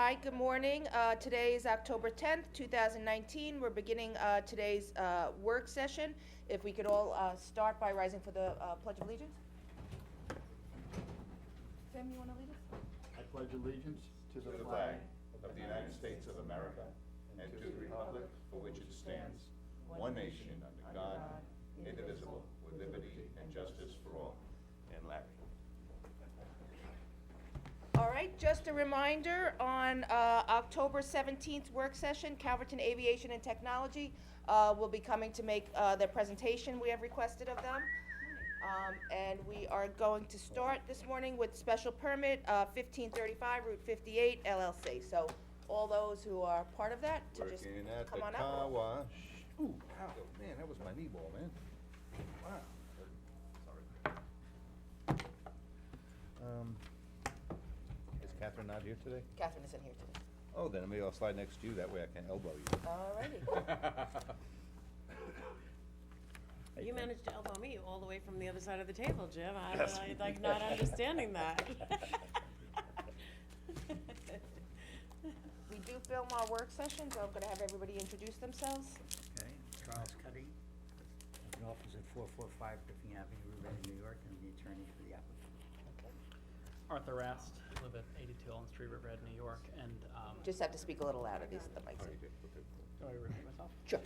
Hi, good morning. Today is October 10th, 2019. We're beginning today's work session. If we could all start by rising for the Pledge of Allegiance. Tim, you want to lead us? I pledge allegiance to the flag of the United States of America and to the republic for which it stands, one nation under God, indivisible, with liberty and justice for all. And Larry. All right, just a reminder, on October 17th work session, Calverton Aviation and Technology will be coming to make their presentation we have requested of them. And we are going to start this morning with special permit 1535 Route 58 LLC. So all those who are part of that to just Working at come the on car up. wash. Ooh, ow, man, that was my knee ball, man. Wow. Sorry. Is Catherine not here today? Catherine isn't here today. Oh, then maybe I'll slide next to you, that way I can elbow you. All righty. You managed to elbow me all the way from the other side of the table, Jim. I'm like not understanding that. We do film our work sessions, so I'm gonna have everybody introduce themselves. Okay, Charles Cuddy, an office at 445 Griffin Avenue, Riverhead, New York, and the attorney for the applicant. Arthur Rast, live at 82 Elm Street, Riverhead, New York, and, Just have to speak a little louder, these are the mics. do I repeat myself? Sure.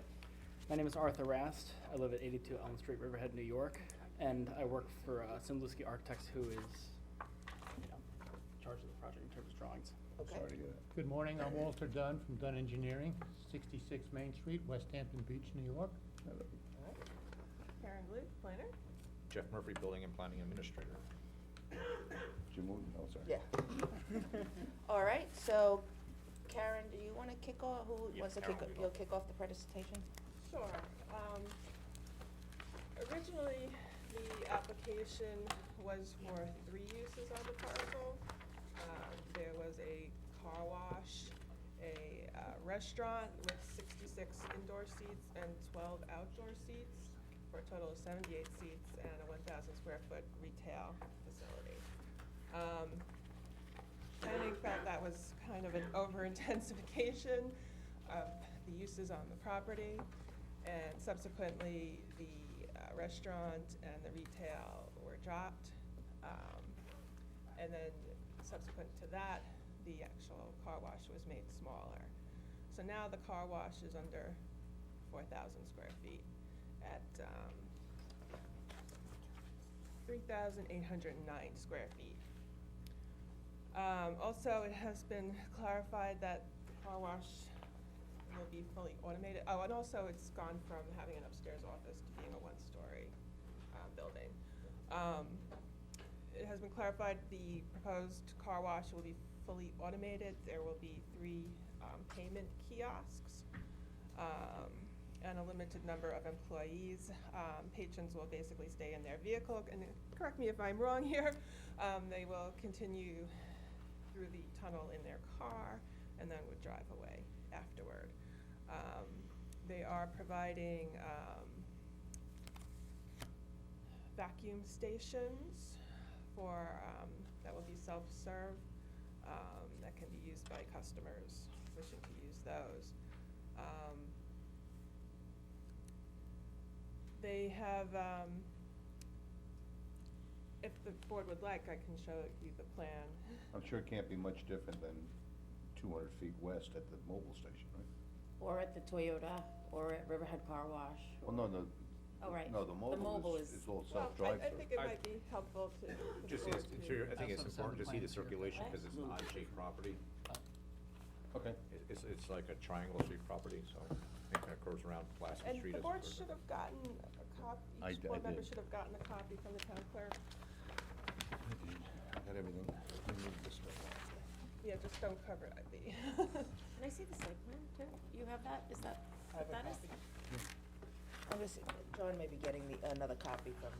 My name is Arthur Rast. I live at 82 Elm Street, Riverhead, New York, and I work for Simlewski Architects, who is, in charge of the project in terms of drawings. Okay. Sorry to hear that. Good morning, I'm Walter Dunn from Dunn Engineering, 66 Main Street, West Hampton Beach, New York. Karen Luke, planner. Jeff Murphy, Building and Planning Administrator. Jim Wooten, oh, sorry. Yeah. All right, so Karen, do you want to kick off? Who Yeah, wants to Karen kick, will kick you'll off. kick off the presentation? Sure. Originally, the application was for 3 uses on the parcel. There was a car wash, a restaurant with 66 indoor seats and 12 outdoor seats, for a total of 78 seats and a 1,000 square foot retail facility. Planning felt that was kind of an over-intensification of the uses on the property, and subsequently, the restaurant and the retail were dropped. And then subsequent to that, the actual car wash was made smaller. So now the car wash is under 4,000 square feet at 3,809 square feet. Also, it has been clarified that the car wash will be fully automated. Oh, and also it's gone from having an upstairs office to being a one-story building. It has been clarified the proposed car wash will be fully automated. There will be 3 payment kiosks and a limited number of employees. Patrons will basically stay in their vehicle, and correct me if I'm wrong here, they will continue through the tunnel in their car and then would drive away afterward. They are providing vacuum stations for, that will be self-serve, that can be used by customers wishing to use those. They have, if the board would like, I can show you the plan. I'm sure it can't be much different than 200 feet west at the mobile station, right? Or at the Toyota, or at Riverhead Car Wash. Well, no, no. Oh, right. No, the mobile mobile is- is all Well, self-drive I think it I- might be helpful to. for the Just, board it's, to- I think it's That's what important to see the some of the circulation, plans because it's an odd-shaped property. Okay. It's like a triangle-shaped property, so I think that curves around Pulaski And Street. the as board it curves. should have gotten a copy, I each board member did. should have gotten a copy from the town clerk. I got everything. We need this stuff. Yeah, just don't cover IB. Can I see the site plan too? You have that? Is that what that is? I'm just, John may be getting another copy from.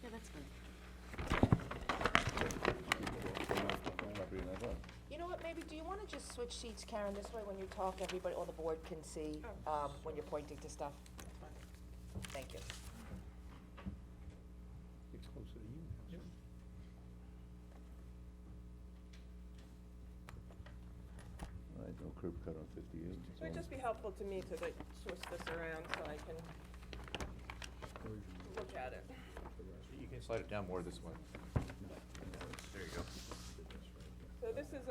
Yeah, that's good. Property and that, You know what, maybe, do you want to just switch seats, Karen? This way, when you talk, everybody, all the board can see when you're pointing to stuff. Thank you. It's closer to you. curb cut on 58. It would just be helpful to me to like twist this around so I can look at it. You can slide it down more this way. There you go. So this is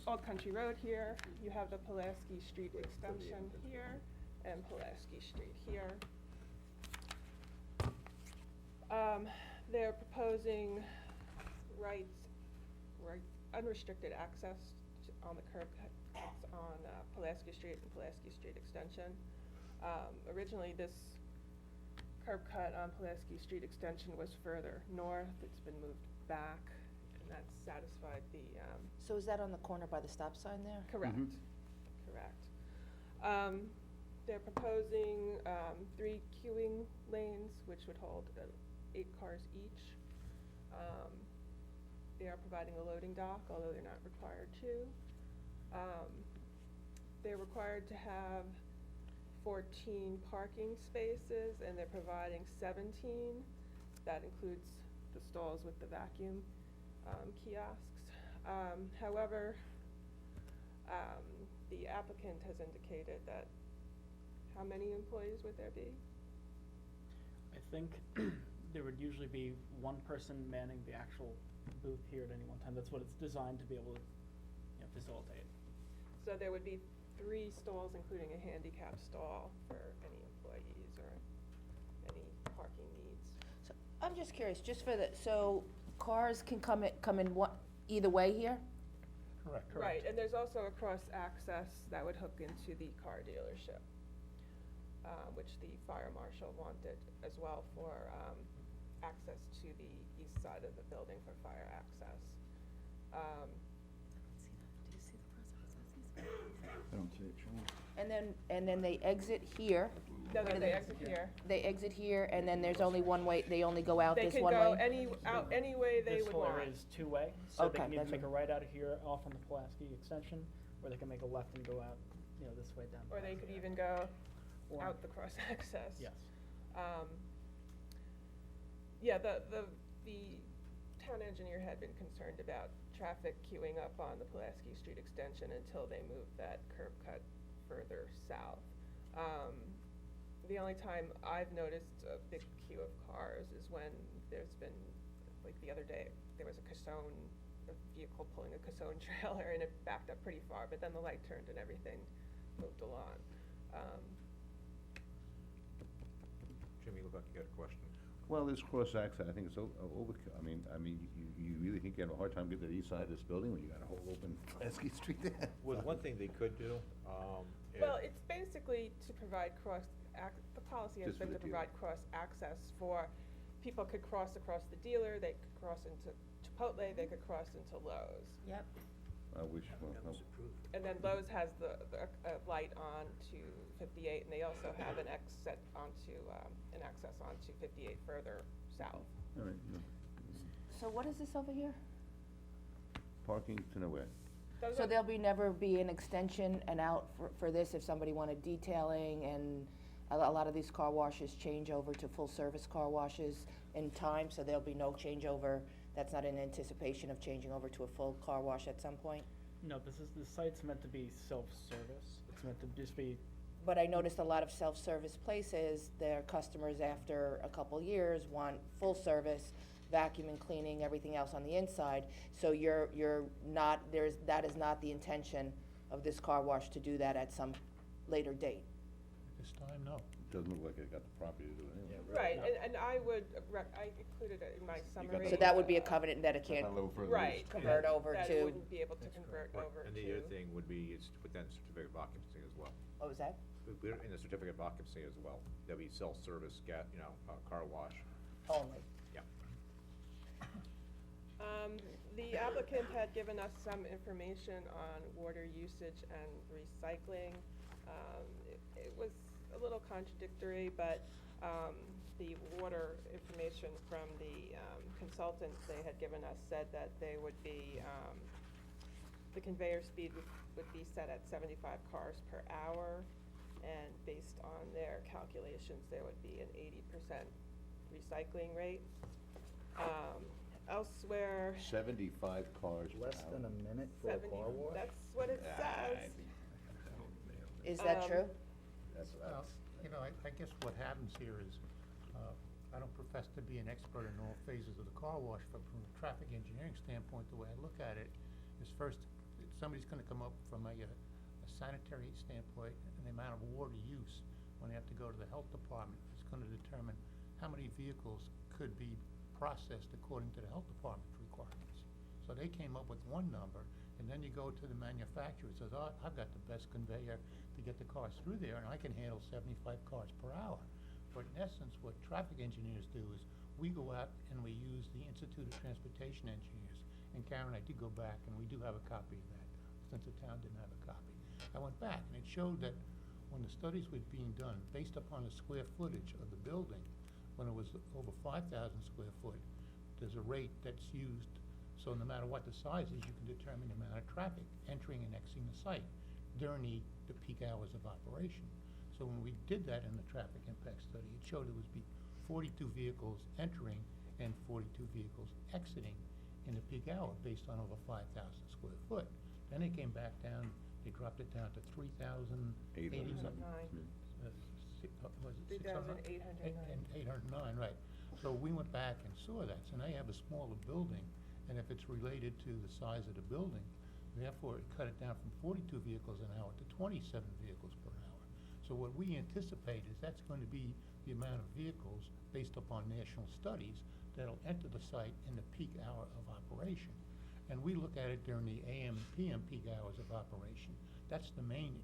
Old Country Road here. You have the Pulaski Street extension here and Pulaski Street here. They're proposing unrestricted access on the curb cuts on Pulaski Street and Pulaski Street extension. Originally, this curb cut on Pulaski Street extension was further north. It's been moved back, and that's satisfied the, So is that on the corner by the stop sign there? correct, correct. They're proposing 3 queuing lanes, which would hold 8 cars each. They are providing a loading dock, although they're not required to. They're required to have 14 parking spaces, and they're providing 17. That includes the stalls with the vacuum kiosks. However, the applicant has indicated that, how many employees would there be? I think there would usually be one person manning the actual booth here at any one time. That's what it's designed to be able to, facilitate. So there would be 3 stalls, including a handicap stall for any employees or any parking needs. So I'm just curious, just for the, so cars can come in either way here? Correct. Right, and there's also a cross access that would hook into the car dealership, which the fire marshal wanted as well for access to the east side of the building for fire access. I don't see it showing. And then they exit here. No, Where do they exit here. They exit here, and then there's only one way, they only go out They this could one go way? any way they This would whole want. area is two-way, so they Okay, can either that's make a what- right out of here off on the Pulaski extension, or they can make a left and go out, this way down. Or they could even go Or- out the cross access. Yes. Yeah, the town engineer had been concerned about traffic queuing up on the Pulaski Street extension until they moved that curb cut further south. The only time I've noticed a big queue of cars is when there's been, like the other day, there was a vehicle pulling a Cassone trailer, and it backed up pretty far, but then the light turned and everything moved along. Jimmy, look like you got a question. Well, this cross-access, I think it's overkill. I mean, you really think you have a hard time getting to the east side of this building when you got a whole open Pulaski Street there? Well, one thing they could do, Well, it's basically to provide the policy has Just for been the to provide cross-access for, people could cross across the dealer, they could cross into Chipotle, they could cross into Lowe's. Yep. I wish, well, no. And then Lowe's has the light on to 58, and they also have an exit onto, an access onto 58 further south. All right, no. So what is this over here? Parking to nowhere. Those So are- there'll never be an extension and out for this if somebody wanted detailing, and a lot of these car washes change over to full-service car washes in time, so there'll be no changeover. That's not in anticipation of changing over to a full car wash at some point? No, the site's meant to be self-service. It's meant to just be, But I noticed a lot of self-service places, their customers after a couple years want full service, vacuum and cleaning, everything else on the inside. So you're not, that is not the intention of this car wash to do that at some later date. This time, no. Doesn't look like they got the property to do it anyway. Right, and I would, I included it in my summary. So that would be a covenant that it That's can't not a little further Right. east. convert over That to, wouldn't be able to convert over to. And the other thing would be, is to put that in certificate of occupancy as well. what was that? In the certificate of occupancy as well, there'll be self-service, car wash. Only. Yeah. The applicant had given us some information on water usage and recycling. It was a little contradictory, but the water information from the consultants they had given us said that they would be, the conveyor speed would be set at 75 cars per hour, and based on their calculations, there would be an 80% recycling rate. Elsewhere, 75 cars per hour. Less than a minute for a 70, car wash? that's what it says. Is that true? That's, You know, I guess what happens here is, I don't profess to be an expert in all phases of the car wash, but from a traffic engineering standpoint, the way I look at it is first, somebody's gonna come up from a sanitary standpoint and the amount of water use when they have to go to the health department. It's gonna determine how many vehicles could be processed according to the health department's requirements. So they came up with one number, and then you go to the manufacturer and says, oh, I've got the best conveyor to get the cars through there, and I can handle 75 cars per hour. But in essence, what traffic engineers do is, we go out and we use the Institute of Transportation Engineers. And Karen, I did go back, and we do have a copy of that, since the town didn't have a copy. I went back, and it showed that when the studies were being done, based upon the square footage of the building, when it was over 5,000 square foot, there's a rate that's used, so no matter what the size is, you can determine the amount of traffic entering and exiting the site during the peak hours of operation. So when we did that in the traffic impact study, it showed it would be 42 vehicles entering and 42 vehicles exiting in the peak hour based on over 5,000 square foot. Then they came back down, they dropped it down to 3,080 something. Was it 3,809. 809, right. So we went back and saw that. So now you have a smaller building, and if it's related to the size of the building, therefore it cut it down from 42 vehicles an hour to 27 vehicles per hour. So what we anticipate is that's going to be the amount of vehicles based upon national studies that'll enter the site in the peak hour of operation. And we look at it during the AM and PM peak hours of operation. That's the main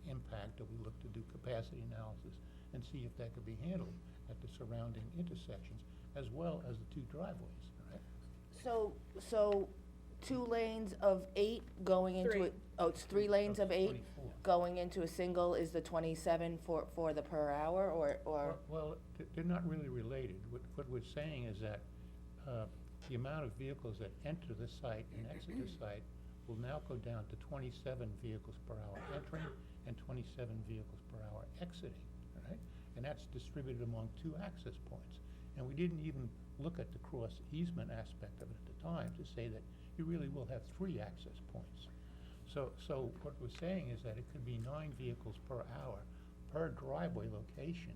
impact that we look to do capacity analysis and see if that could be handled at the surrounding intersections, as well as the two driveways, all right? So 2 lanes of 8 going into Three. it, oh, it's 3 lanes of 8 24. going into a single is the 27 for the per hour, or? Well, they're not really related. What we're saying is that the amount of vehicles that enter the site and exit the site will now go down to 27 vehicles per hour entering and 27 vehicles per hour exiting, all right? And that's distributed among 2 access points. And we didn't even look at the cross easement aspect of it at the time to say that you really will have 3 access points. So what we're saying is that it could be 9 vehicles per hour per driveway location,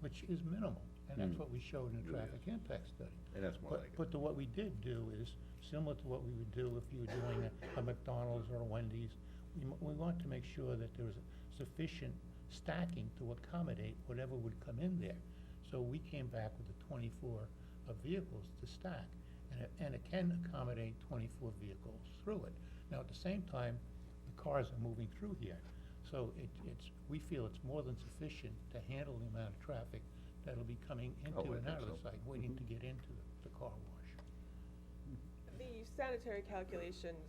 which is minimal. And that's what we showed in the Really traffic impact study. and that's more like it. But what we did do is similar to what we would do if you were doing a McDonald's or a Wendy's. We want to make sure that there was sufficient stacking to accommodate whatever would come in there. So we came back with the 24 vehicles to stack, and it can accommodate 24 vehicles through it. Now, at the same time, the cars are moving through here. So we feel it's more than sufficient to handle the amount of traffic that'll be coming into Oh, I and out think of the so. site, waiting to get into the car wash. The sanitary calculations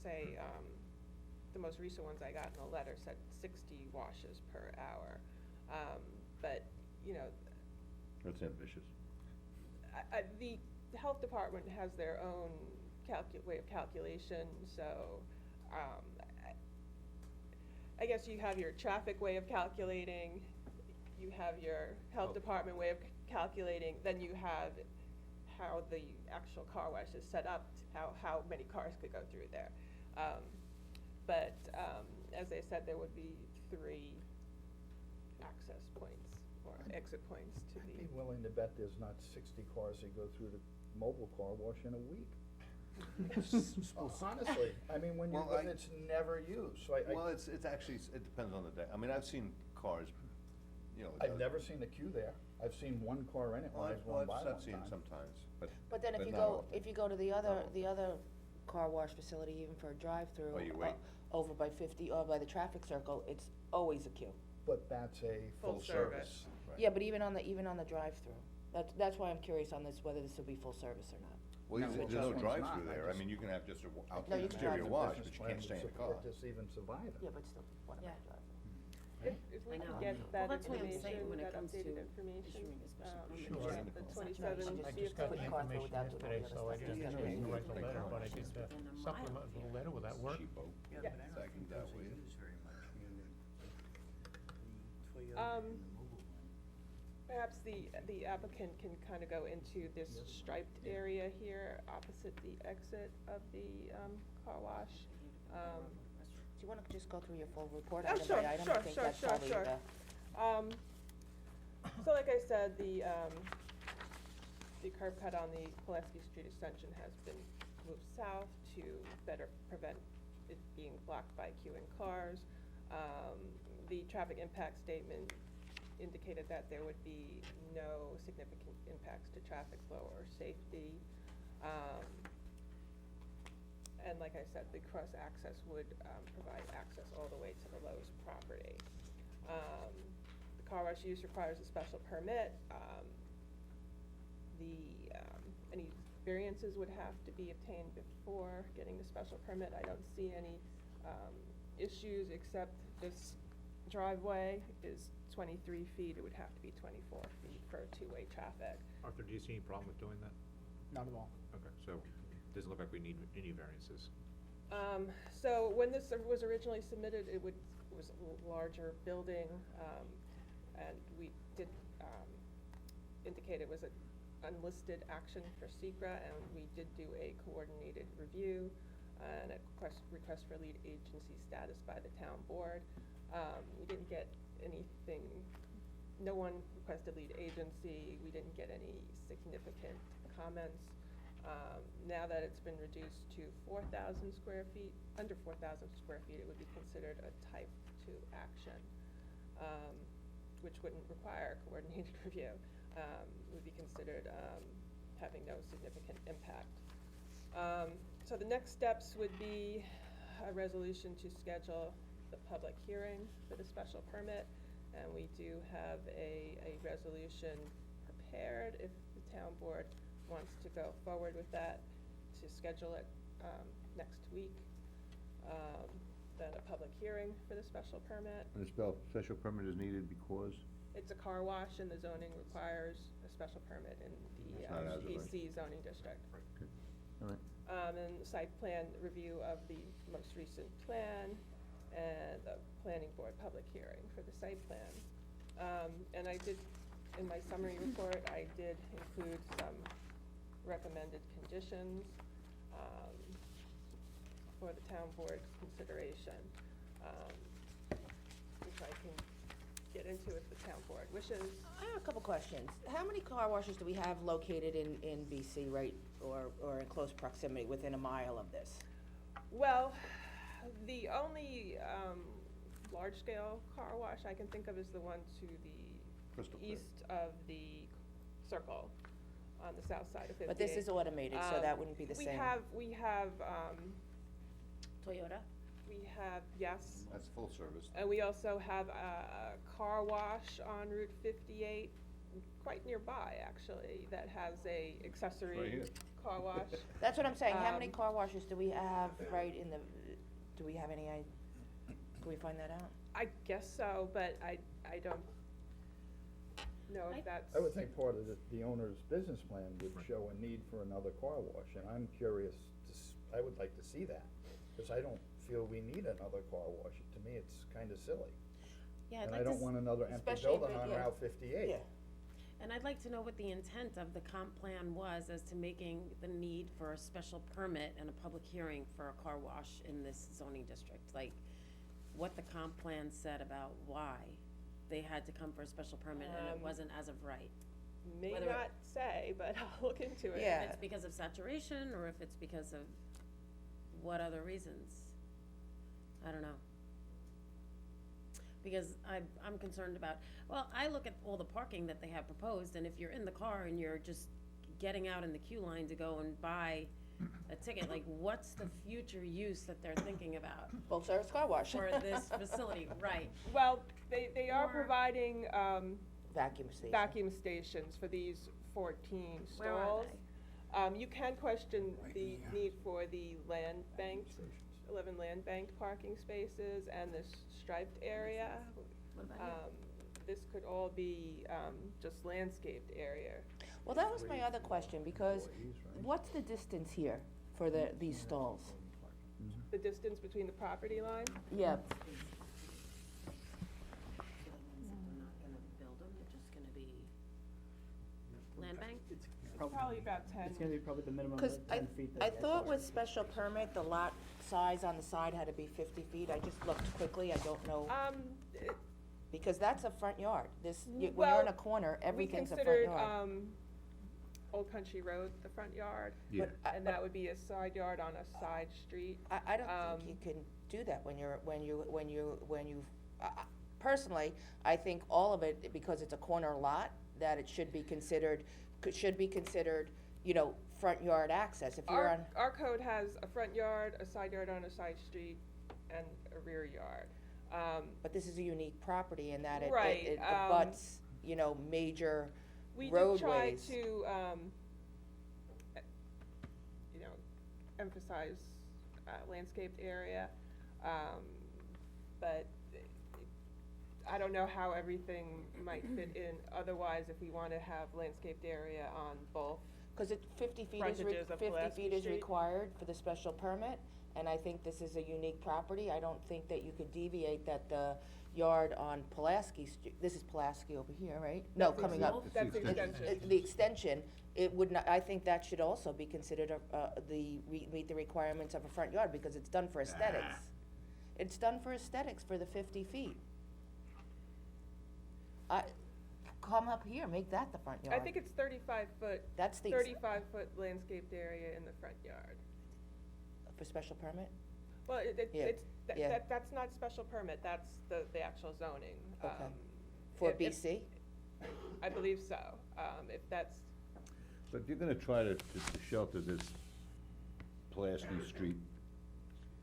say, the most recent ones I got in a letter said 60 washes per hour. But, you know, That's ambitious. the health department has their own way of calculation, so, I guess you have your traffic way of calculating, you have your health department way of calculating, then you have how the actual car wash is set up, how many cars could go through there. But, as they said, there would be 3 access points or exit points to I'd the. be willing to bet there's not 60 cars that go through the mobile car wash in a week. Honestly, I mean, when it's never used, so Well, it's actually, it depends on the day. I mean, I've seen cars, you know. I've never seen a queue there. I've seen one car in it when I was going by one I've seen time. sometimes, But then if you not go, often. if you go to the other car wash facility, even for a drive-through. Oh, you wait. Over by 50, or by the traffic circle, it's always a queue. But that's a Full full service. service. Right. Yeah, but even on the drive-through, that's why I'm curious on this, whether this will be full service or not. Well, No, there's well, no this one's drive-through not. I there. I just- mean, you can have just out No, you can exterior drive. wash, Business but you plan can't stay in would the car. support this even surviving. Yeah, but still, what about Yeah. drive-through? If we I could know. get Well, that that's what I'm saying information, when it that comes updated to information, issuing a special permit. Sure. the It's 27 not- I vehicles. just got the Quick car through information without doing all yesterday, the so other I stuff. didn't Yeah, have to yeah. write the letter, but I did Within a mile. supplement with a letter. Will that work? Cheapo. Yeah. Yes. I can that way. Perhaps the applicant can kind of go into this striped area here opposite the exit of the car wash. you wanna just go through your full report Oh, item sure, by item? sure, I think sure, that's sure, probably sure. the- So like I said, the curb cut on the Pulaski Street extension has been moved south to better prevent it being blocked by queuing cars. The traffic impact statement indicated that there would be no significant impacts to traffic flow or safety. And like I said, the cross access would provide access all the way to the Lowe's property. The car wash use requires a special permit. Any variances would have to be obtained before getting the special permit. I don't see any issues, except this driveway is 23 feet. It would have to be 24 feet for two-way traffic. Arthur, do you see any problem with doing that? Not at all. Okay, so, doesn't look like we need any variances. So when this was originally submitted, it was a larger building, and we did indicate it was an unlisted action for SECRA, and we did do a coordinated review and a request for lead agency status by the town board. We didn't get anything, no one requested lead agency, we didn't get any significant comments. Now that it's been reduced to 4,000 square feet, under 4,000 square feet, it would be considered a type 2 action, which wouldn't require a coordinated review. Would be considered having no significant impact. So the next steps would be a resolution to schedule the public hearing for the special permit, and we do have a resolution prepared if the town board wants to go forward with that, to schedule it next week. Then a public hearing for the special permit. And the special permit is needed because? It's a car wash, and the zoning requires a special permit in the It's not as of right. PC zoning district. All right. And the site plan review of the most recent plan, and the planning board public hearing for the site plan. And I did, in my summary report, I did include some recommended conditions for the town board's consideration, which I can get into if the town board wishes. I have a couple questions. How many car washes do we have located in BC, right, or in close proximity, within a mile of this? Well, the only large-scale car wash I can think of is the one to Crystal the Clear. east of the circle, on the south side of 58. But this is automated, so that wouldn't be the same. We have, Toyota? yes, That's full service. and we also have a car wash on Route 58, quite nearby, actually, that has a Right accessory here. car wash. That's what I'm saying. How many Um, car washes do we have right in the, do we have any, can we find that out? I guess so, but I don't know if that's. I would think part of the owner's business plan would show a need for another car wash, and I'm curious I would like to see that, because I don't feel we need another car wash. To me, it's kinda silly. Yeah, I'd And like I to don't want another empty Especially if building it- on yeah. Route 58. Yeah. And I'd like to know what the intent of the comp plan was as to making the need for a special permit and a public hearing for a car wash in this zoning district. Like, what the comp plan said about why they had to come for a special permit and it wasn't as of right. May Whether- not say, but I'll look into it. Yeah. If it's because of saturation, or if it's because of what other reasons? I don't know. Because I'm concerned about, well, I look at all the parking that they have proposed, and if you're in the car and you're just getting out in the queue line to go and buy a ticket, like, what's the future use that they're thinking about Full service car wash. for this facility, right? Well, they are Or- providing, Vacuum station. vacuum stations for these 14 stalls. Where are they? You can question the need for the land bank, 11 land bank parking spaces and this striped area. What about here? This could all be, just landscaped area. Well, that was my other question, because what's the distance here for these stalls? The distance between the property line, Yeah, So that means that they're not gonna build them, they're just gonna be land bank? Probably about 10. It's gonna be probably the minimum Cause of 10 feet. I thought with special permit, the lot size on the side had to be 50 feet. I just looked quickly, I don't know, because that's a front yard. When you're in Well, a corner, everything's a front We considered, yard. Old Country Road the front yard, Yeah. and that would be a side yard on a side street. I don't think you can do that personally, I think all of it, because it's a corner lot, that it should be considered, you know, front yard access. If you're on, Our code has a front yard, a side yard on a side street, and a rear yard. but this is a unique property in that Right, it abuts, you know, major We did try roadways. to, you know, emphasize landscaped area, but I don't know how everything might fit in otherwise if we want to have landscaped area on both. Cause 50 feet Frontages of 50 Pulaski feet is Street. required for the special permit, and I think this is a unique property. I don't think that you could deviate that the yard on Pulaski Street, this is Pulaski over here, right? No, That's coming up. That's the It's the extension. The extension, it would not, I think that should also be considered meet the requirements of a front yard, because it's done for aesthetics. It's done for aesthetics for the 50 feet. Come up here, make that the front yard. I think it's 35 foot, That's the, 35-foot landscaped area in the front yard. for special permit? Well, Yeah, yeah. that's not special permit, that's the actual zoning. Okay. For if- BC? I believe so, if that's, But if you're gonna try to shelter this Pulaski Street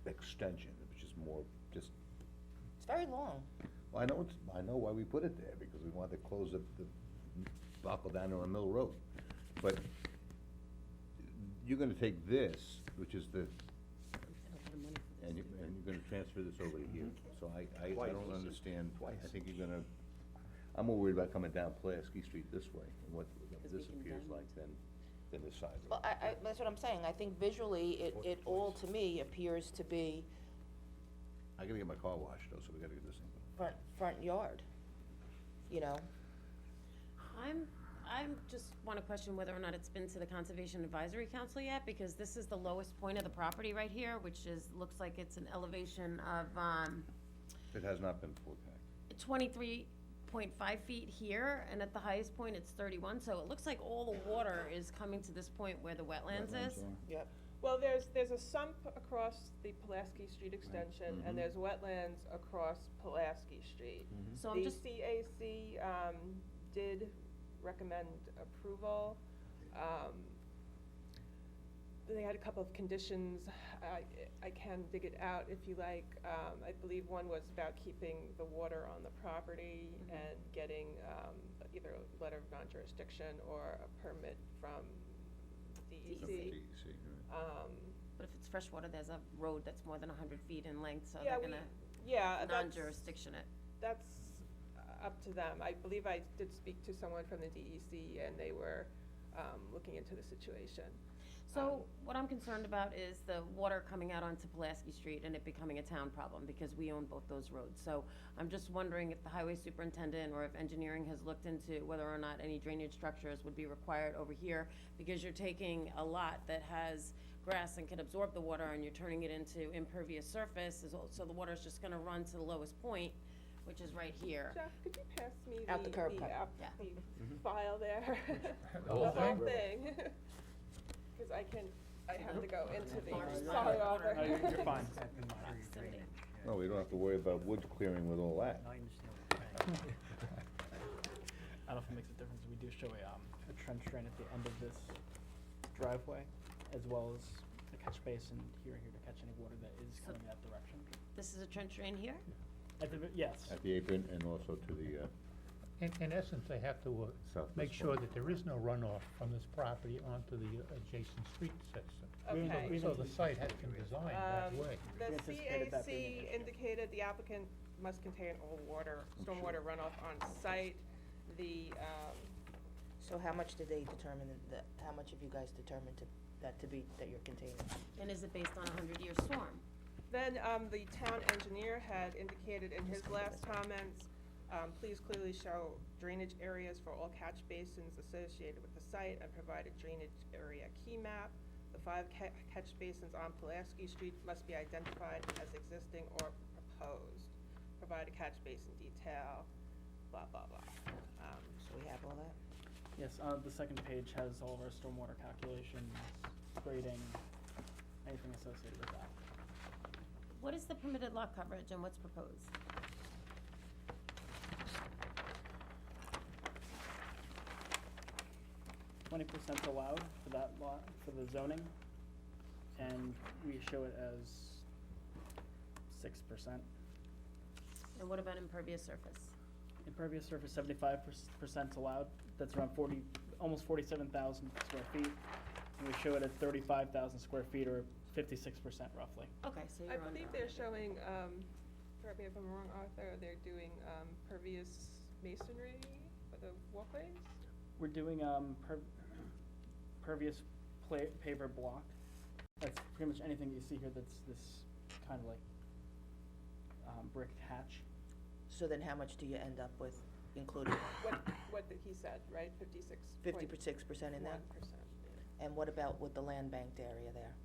extension, which is more just, It's very long. well, I know why we put it there, because we wanted to close the buckle down on Mill Road. But you're gonna take this, which is the, and you're gonna transfer this over to here. So I don't understand, I think you're gonna, I'm more worried about coming down Pulaski Street this way, and what this we can appears bend. like than this side Well, road. that's what I'm saying. I think visually, it all to me appears to be I gotta get my car washed though, so we gotta get this thing. front yard, you know? I'm just wanna question whether or not it's been to the Conservation Advisory Council yet, because this is the lowest point of the property right here, which looks like it's an elevation of, It has not been full packed. 23.5 feet here, and at the highest point, it's 31, so it looks like all the water is coming to this point where the wetlands is. Yep. well, there's a sump across the Pulaski Street extension, and there's wetlands across Pulaski Street. So I'm just, The CAC, did recommend approval. They had a couple of conditions, I can dig it out if you like. I believe one was about keeping the water on the property and getting, either a letter of non-jurisdiction or a permit from DEC. DEC, right. but if it's freshwater, there's a road that's more than 100 feet in length, so Yeah, they're gonna Yeah, non-jurisdiction it. that's up to them. I believe I did speak to someone from the DEC, and they were looking into the situation. So, what I'm concerned about is the water coming out onto Pulaski Street and it becoming a town problem, because we own both those roads. So, I'm just wondering if the highway superintendent or if engineering has looked into whether or not any drainage structures would be required over here, because you're taking a lot that has grass and can absorb the water, and you're turning it into impervious surface, so the water's just gonna run to the lowest point, which is right here. Jeff, could you pass me Out the curb cut. Yeah. the file there? The whole thing? thing. Cause I have to go into the, Farms sorry, water. Arthur. No, you're fine. Proximity. No, we don't have to worry about woods clearing with all that. I understand what you're saying. I don't know if it makes a difference. We do show a trench drain at the end of this driveway, as well as a catch basin here and here to catch any water that is coming that direction. This is a trench drain here? Yes. At the apron and also to the, In essence, they have to Southwest make sure corner. that there is no runoff from this property onto the adjacent street system. Okay. So the site has been designed that way. The We anticipated that being an CAC issue. indicated the applicant must contain all water, stormwater runoff on site. The, So how much did they determine how much have you guys determined that you're containing? And is it based on a 100-year storm? then, the town engineer had indicated in his last comments, Please clearly show drainage areas for all catch basins associated with the site and provide a drainage area key map. The 5 catch basins on Pulaski Street must be identified as existing or proposed. Provide a catch basin detail, blah, blah, blah. So we have all that? Yes, the second page has all of our stormwater calculations, grading, anything associated with that. What is the permitted lot coverage and what's proposed? 20% allowed for that lot, for the zoning, and we show it as 6%. And what about impervious surface? Impervious surface, 75% allowed, that's around almost 47,000 square feet. And we show it at 35,000 square feet, or 56% roughly. Okay, so you're I under. believe they're showing, correct me if I'm wrong, Arthur, they're doing, pervious masonry for the walkways? We're doing, pervious paver block. That's pretty much anything you see here that's this kind of like, brick hatch. So then how much do you end up with, including What he said, right, 56.1%, 56% in that? yeah. And what about with the land banked area there?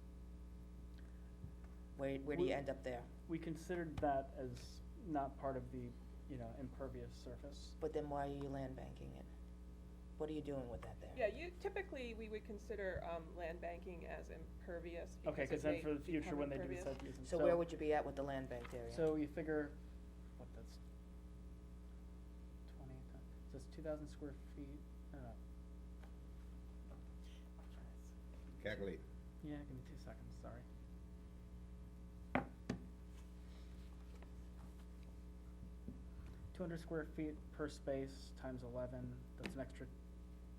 Where do you end up there? We considered that as not part of the, impervious surface. But then why are you land banking it? What are you doing with that there? Yeah, typically, we would consider, land banking as impervious. Okay, because cause it then may for the future, become when they do impervious. the subdivision. So where would you be at with the land banked area? So you figure, what, that's 20, so it's 2,000 square feet, I don't know. Calculate. Yeah, give me 2 seconds, sorry. $200 square feet per space times 11, that's an extra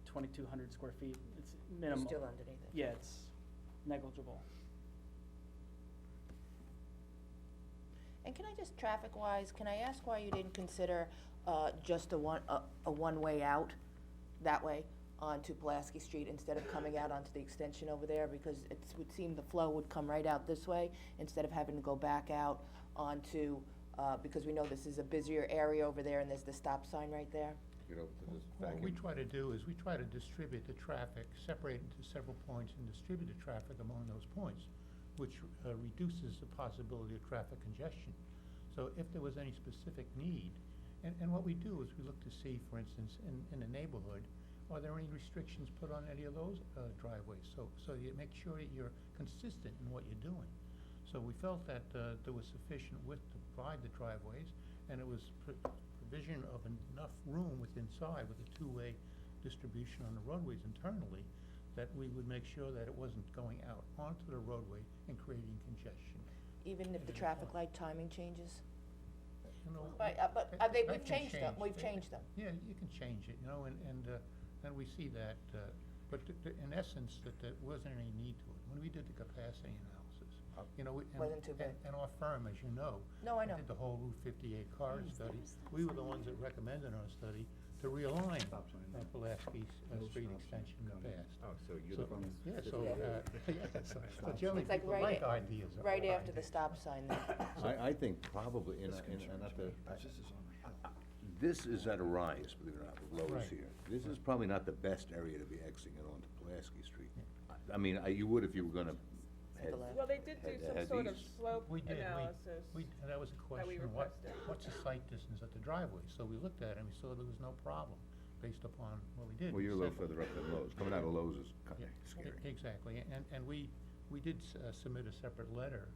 2,200 square feet, it's You're minimum. still underneath it. Yeah, it's negligible. And can I just, traffic-wise, can I ask why you didn't consider, just a one-way out that way onto Pulaski Street instead of coming out onto the extension over there? Because it would seem the flow would come right out this way instead of having to go back out onto, because we know this is a busier area over there and there's the stop sign right there. You know, to this What we vacuum. try to do is we try to distribute the traffic, separate into several points and distribute the traffic among those points, which reduces the possibility of traffic congestion. So if there was any specific need, and what we do is we look to see, for instance, in the neighborhood, are there any restrictions put on any of those driveways? So you make sure that you're consistent in what you're doing. So we felt that there was sufficient width to provide the driveways, and it was provision of enough room inside with a two-way distribution on the roadways internally, that we would make sure that it wasn't going out onto the roadway and creating congestion. Even if the traffic light timing changes? You know, But that we've can changed them, change. we've changed them. Yeah, you can change it, and we see that, but in essence, that there wasn't any need to it. When we did the capacity analysis, Wasn't too big. and our firm, as you know. No, I know. Did the whole Route 58 corridor study. We were the ones that recommended in our study to realign Pulaski Street extension in the past. Oh, so you're So, the one. yeah, so, so It's generally like people like ideas. Right after the stop sign there. I think probably, this is at a rise, believe it or not, with Lowe's Right. here. This is probably not the best area to be exiting onto Pulaski Street. I mean, you would if you were gonna head. left. Well, they did do some Had sort of these. slope We did, analysis. and that was a that we question, requested. what's the site distance at the driveway? So we looked at it and we saw there was no problem based upon what we did. Well, We you're a little said- further up than Lowe's. Coming out of Lowe's is Yeah, kinda scary. Exactly, and we did submit a separate letter,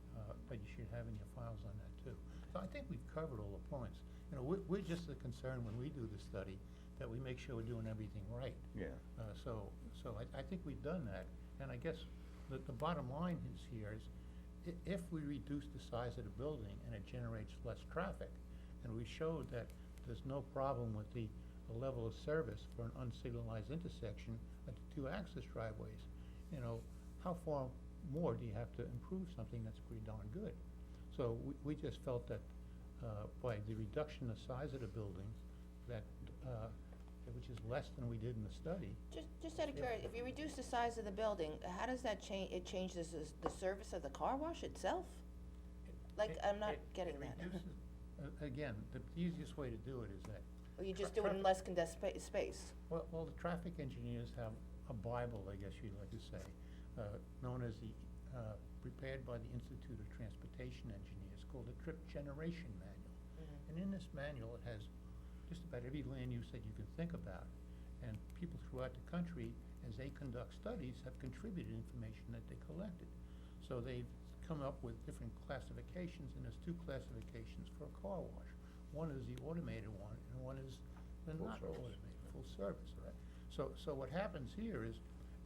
but you should have in your files on that too. So I think we've covered all the points. We're just as concerned when we do the study, that we make sure we're doing everything right. Yeah. So I think we've done that, and I guess the bottom line is here is, if we reduce the size of the building and it generates less traffic, and we showed that there's no problem with the level of service for an unsignalized intersection at the two access driveways, how far more do you have to improve something that's pretty darn good? So we just felt that by the reduction of size of the building, that, which is less than we did in the study. Just out of curiosity, if you reduce the size of the building, how does that change, it changes the service of the car wash itself? Like, I'm not getting that. again, the easiest way to do it is that, Or you just do it in less condensed space? well, the traffic engineers have a Bible, I guess you'd like to say, known as the, prepared by the Institute of Transportation Engineers, called the Trip Generation Manual. And in this manual, it has just about every land use that you can think about. And people throughout the country, as they conduct studies, have contributed information that they collected. So they've come up with different classifications, and there's two classifications for a car wash. One is the automated one, and one is the Full not service. automated, full service, right? So what happens here is,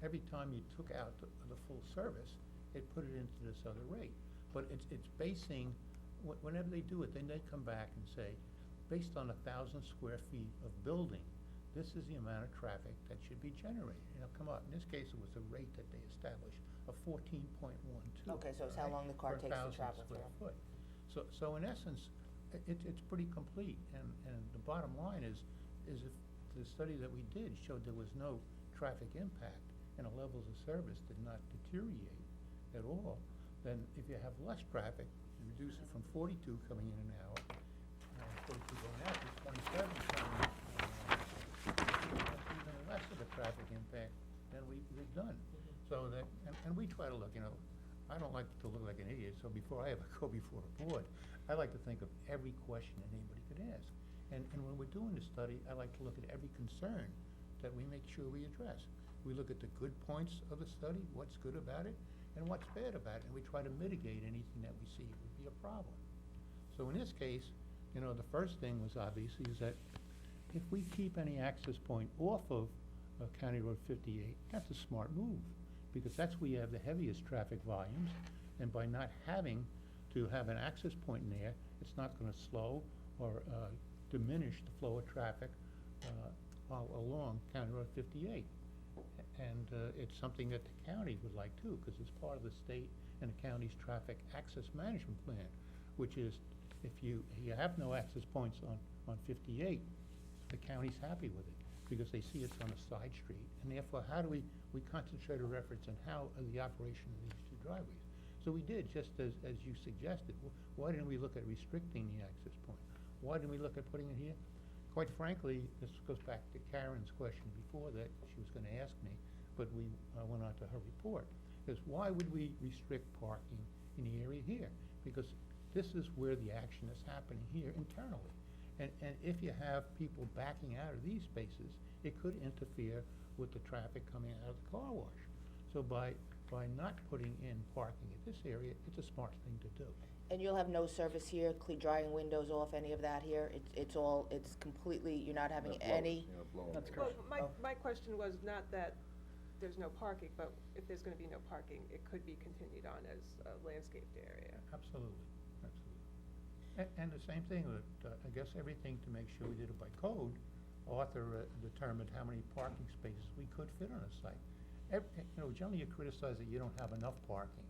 every time you took out the full service, it put it into this other rate. But it's basing, whenever they do it, then they come back and say, based on 1,000 square feet of building, this is the amount of traffic that should be generated. And it'll come out, in this case, it was a rate that they established of 14.12. Okay, so it's how long the car takes to travel Per 1,000 square through. foot. So in essence, it's pretty complete, and the bottom line is if the study that we did showed there was no traffic impact and the levels of service did not deteriorate at all, then if you have less traffic, you reduce it from 42 coming in an hour, 42 going out, to 27 coming in, even less of a traffic impact than we've done. So that, and we try to look, I don't like to look like an idiot, so before I ever go before a board, I like to think of every question that anybody could ask. And when we're doing this study, I like to look at every concern that we make sure we address. We look at the good points of the study, what's good about it, and what's bad about it, and we try to mitigate anything that we see would be a problem. So in this case, the first thing was obviously is that if we keep any access point off of County Road 58, that's a smart move, because that's where you have the heaviest traffic volumes, and by not having to have an access point in there, it's not gonna slow or diminish the flow of traffic along County Road 58. And it's something that the county would like too, because it's part of the state and the county's traffic access management plan, which is if you have no access points on 58, the county's happy with it, because they see it's on a side street. And therefore, how do we concentrate our efforts on how the operation of these two driveways? So we did, just as you suggested. Why didn't we look at restricting the access point? Why didn't we look at putting it here? Quite frankly, this goes back to Karen's question before that she was gonna ask me, but we went on to her report, is why would we restrict parking in the area here? Because this is where the action is happening here internally. And if you have people backing out of these spaces, it could interfere with the traffic coming out of the car wash. So by not putting in parking at this area, it's a smart thing to do. And you'll have no service here, drying windows off, any of that here? It's completely, you're not having any? That's Well, correct. my question was not that there's no parking, but if there's gonna be no parking, it could be continued on as a landscaped area. Absolutely, absolutely. And the same thing, that I guess everything to make sure we did it by code, Arthur determined how many parking spaces we could fit on a site. Generally you criticize that you don't have enough parking.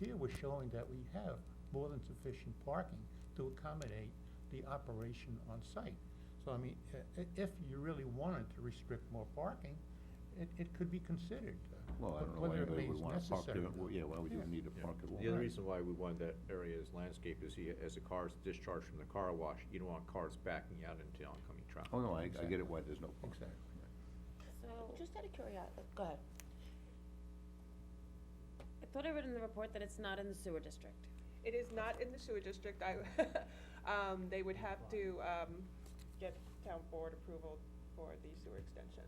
Here we're showing that we have more than sufficient parking to accommodate the operation on site. So I mean, if you really wanted to restrict more parking, it could be considered. Well, I don't know why whether it anybody is would wanna park necessary. there, yeah, why would you need to park it? The other reason why we wanted that area as landscape is as the cars discharge from the car wash, you don't want cars backing out into oncoming traffic. Oh, no, I get it why there's no parking. Exactly. So, Just out of curiosity, go ahead. I thought I read in the report that it's not in the sewer district. It is not in the sewer district. They would have to get town board approval for the sewer extension.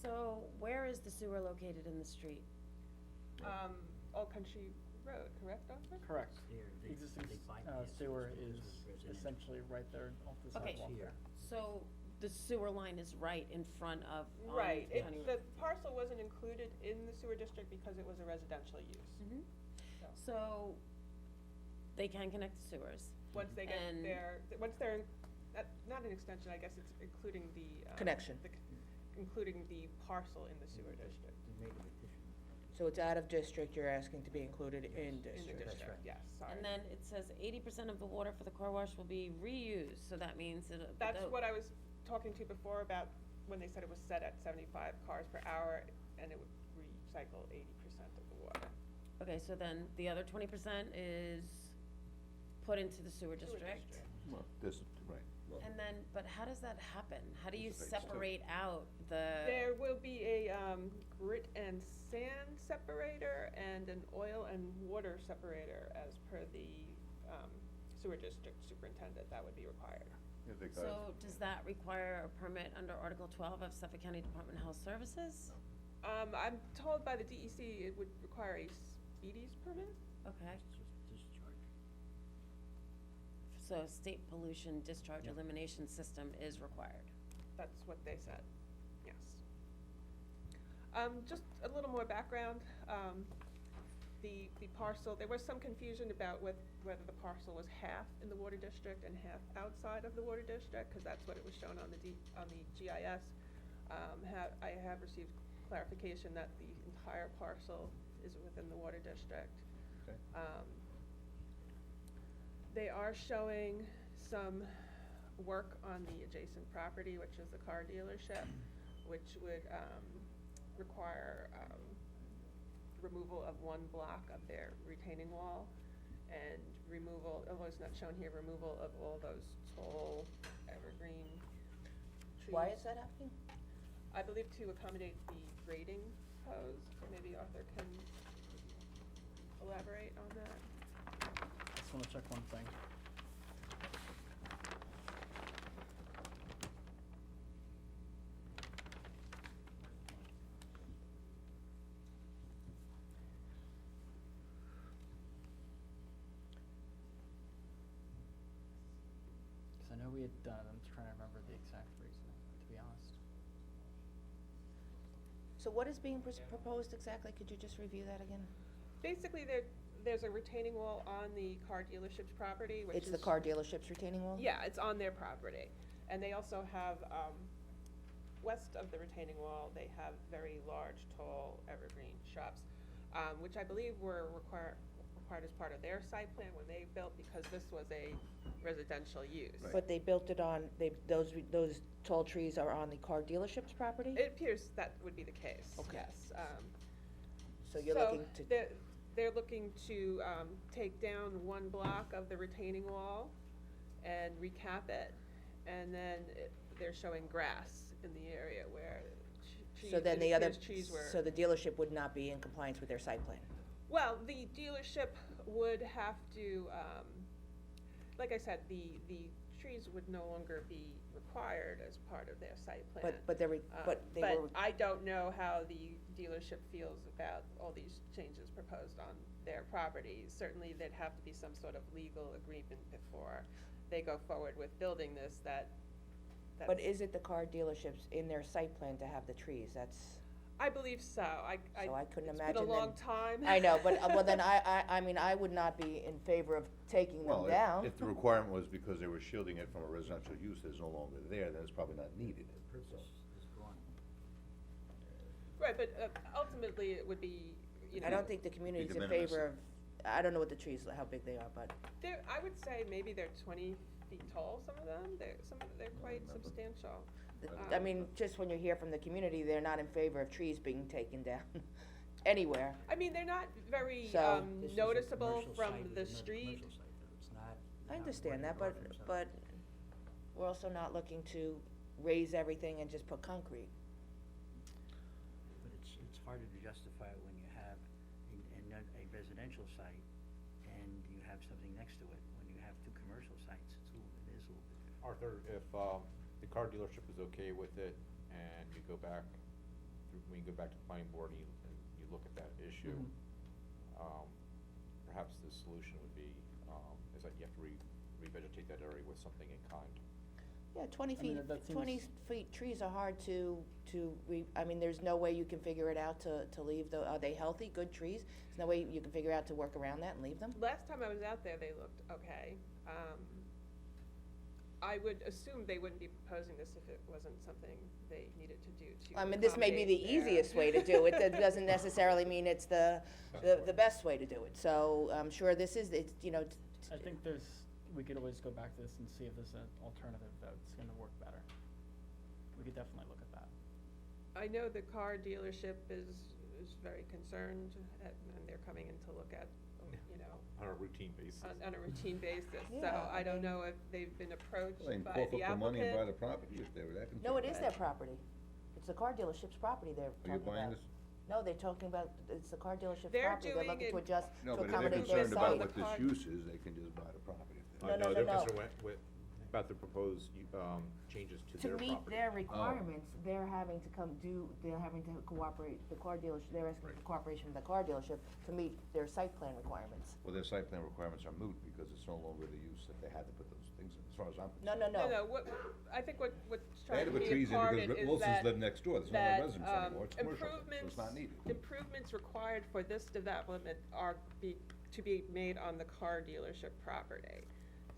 So where is the sewer located in the street? Old Country Road, correct, Arthur? Correct. They Existing bypass sewer it, is so it's residential. essentially right there off the Okay. sidewalk Here. there. So the sewer line is right in front of, on Right, County the parcel wasn't included in the sewer district because it was a residential use. Mhm. So they can connect the sewers. Once they get And- once they're, not an extension, I guess it's including the. Connection. Including the parcel in the sewer district. We made a petition. So it's out of district, you're asking to be included in In the district? district, right. yes, sorry. And then it says 80% of the water for the car wash will be reused, so that means that. That's what I was talking to before about when they said it was set at 75 cars per hour and it would recycle 80% of the water. Okay, so then the other 20% is put into the sewer Sewer district. district. Well, this, right. And then, but how does that happen? How do you It's a big separate out the? There will be a grit and sand separator and an oil and water separator as per the sewer district superintendent. That would be required. Yeah, they got- So does that require a permit under Article 12 of Suffolk County Department of Health Services? I'm told by the DEC it would require a speedies permit. Okay, It's just discharge. so state pollution discharge Yeah. elimination system is required. That's what they said, yes. Just a little more background. The parcel, there was some confusion about whether the parcel was half in the water district and half outside of the water district, because that's what it was shown on the GIS. I have received clarification that the entire parcel is within the water district. Okay. They are showing some work on the adjacent property, which is the car dealership, which would require removal of one block of their retaining wall and removal, although it's not shown here, removal of all those tall evergreen trees. Why is that happening? I believe to accommodate the grading pose. Maybe Arthur can elaborate on that. Just wanna check one thing. Cause I know we had done, I'm just trying to remember the exact reasoning, to be honest. So what is being proposed exactly? Could you just review that again? Basically, there's a retaining wall on the car dealership's property, which is. It's the car dealership's retaining wall? Yeah, it's on their property. And they also have, west of the retaining wall, they have very large, tall evergreen shrubs, which I believe were required as part of their site plan when they built, because this was a residential use. Right. But they built it on, those tall trees are on the car dealership's property? It appears that would be the case, Okay. yes. So you're looking to, They're looking to take down one block of the retaining wall and recap it, and then they're showing grass in the area where trees, so then it the other, appears trees were. so the dealership would not be in compliance with their site plan? Well, the dealership would have to, like I said, the trees would no longer be required as part of their site plan. But they were, but they were. But I don't know how the dealership feels about all these changes proposed on their property. Certainly, there'd have to be some sort of legal agreement before they go forward with building this, that's. But is it the car dealerships in their site plan to have the trees? That's, I believe so. so I couldn't It's imagine been a long then- time. I know, but, well, then I mean, I would not be in favor of taking them Well, down. if the requirement was because they were shielding it from a residential use that's no longer there, then it's probably not needed. The purpose is gone. Right, but ultimately, it would be, you know. I don't think the community's de in minimis. favor of, I don't know what the trees, how big they are, but, I would say maybe they're 20 feet tall, some of them. They're quite substantial. I mean, just when you hear from the community, they're not in favor of trees being taken down anywhere. I mean, they're not very So- This is a noticeable commercial from site, the it's another street. commercial site, though. It's not. I not understand that, Gordon but, Dorfman's but we're also not looking to raise everything and just put concrete. But it's harder to justify it when you have a residential site and you have something next to it. When you have two commercial sites, it is a little bit different. Arthur, if, the car dealership is okay with it, and you go back, when you go back to the planning board and you look at that issue, perhaps the solution would be, is that you have to revegetate that area with something in kind. Yeah, 20 I mean, feet, that seems- 20 feet trees are hard to I mean, there's no way you can figure it out to leave are they healthy, good trees? There's no way you can figure out to work around that and leave them? Last time I was out there, they looked okay. I would assume they wouldn't be proposing this if it wasn't something they needed to do to I mean, this may be the accommodate their- easiest way to do it, that doesn't necessarily mean it's the best way to do it, so I'm sure this is, it's, you know. I think we could always go back to this and see if there's an alternative that's gonna work better. We could definitely look at that. I know the car dealership is very concerned, and they're coming in to look at a you know, On a routine basis. on a routine basis. So Yeah, I don't know if they've been approached Well, they can by cough the up the money and buy the applicant. property if they were that concerned. No, it is their property. It's the car dealership's property they're Are you talking buying about. this? No, they're talking about, it's the car dealership's They're property, they're doing looking to it- adjust, No, to but if they're accommodate their concerned about site. what this Car- use is, they can just buy the property. if they No, want. no, they're no. concerned about the proposed, changes to To their property. meet their requirements, they're having to they're having to cooperate, the car dealership, they're asking for cooperation from the car dealership to meet their site plan requirements. Well, their site plan requirements are moot because it's no longer the use that they had to put those things in, as far as I'm No, concerned. no, no. No, what, I think what's They had trying to to put be trees in imparted because is Wilson's that, live next door, there's no that, residents anymore, it's commercial, so it's not needed. improvements required for this development are to be made on the car dealership property.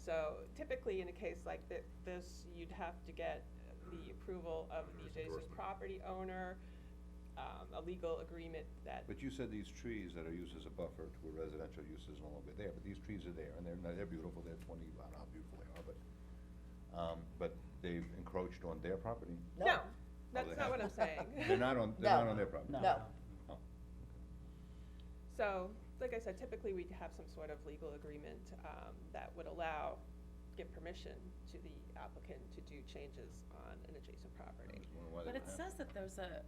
So typically, in a case like this, you'd have to get the approval of the adjacent property owner, a legal agreement that, But you said these trees that are used as a buffer to a residential use is no longer there, but these trees are there, and they're beautiful, they're 20, I don't know how beautiful they are, but they've encroached on their property? no, they that's not have. what I'm saying. They're not on their property? No. No. Oh. So, like I said, typically we'd have some sort of legal agreement, that would give permission to the applicant to do changes on an adjacent property. I was wondering why they But it don't have says that there's a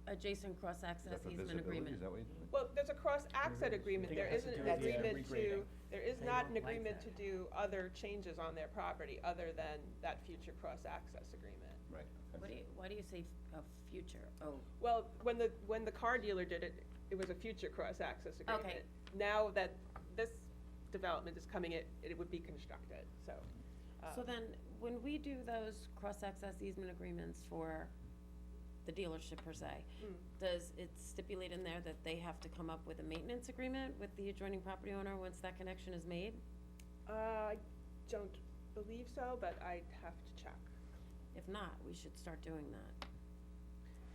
adjacent Is cross-access that for easement visibility? agreement. Is that what you're doing? Well, there's a cross-access agreement, think it there has to isn't do an with the, agreement to, regrading. there is They not don't an like agreement to that. do other changes on their property, other than that future cross-access agreement. Right. okay. Why do you say a future? Oh, Well, when the car dealer did it, it was a future cross-access agreement. Okay. Now that this development is coming in, it would be constructed, so. so then, when we do those cross-access easement agreements for the dealership per se, does it stipulate in there that they have to come up with a maintenance agreement with the adjoining property owner once that connection is made? I don't believe so, but I'd have to check. If not, we should start doing that.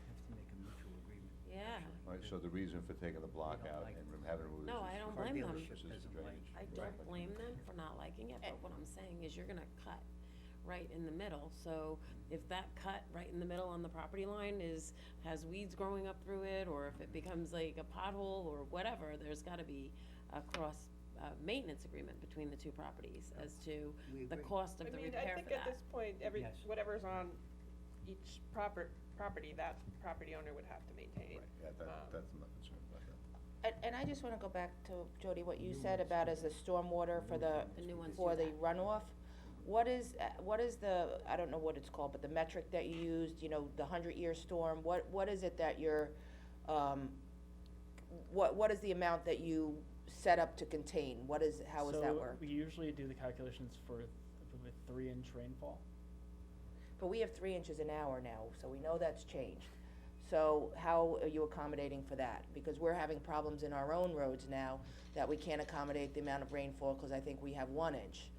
Have to make a mutual agreement. Yeah. All right, so the reason for taking the block don't out like and it. having to move this No, is I don't for blame them. versus the Doesn't like- drainage. I don't blame them for not liking it, but what I'm saying is you're gonna cut right in the middle, so if that cut right in the middle on the property line has weeds growing up through it, or if it becomes like a pothole or whatever, there's gotta be a maintenance agreement between the two properties as to We the agree. cost of the I repair think for at that. this point, Yes. whatever's on each property, that property owner would have to maintain. Right, yeah, that's, I'm not concerned about that. And I just wanna go back to, Jody, what you said about as the stormwater for the new ones for do the runoff. What is the, I don't know what it's called, but the metric that you used, you know, the 100-year storm, what is it that you're, what is the amount that you set up to contain? How does that work? So we usually do the calculations for, I believe, 3-inch rainfall. But we have 3 inches an hour now, so we know that's changed. So how are you accommodating for that? Because we're having problems in our own roads now that we can't accommodate the amount of rainfall, cause I think we have 1 inch.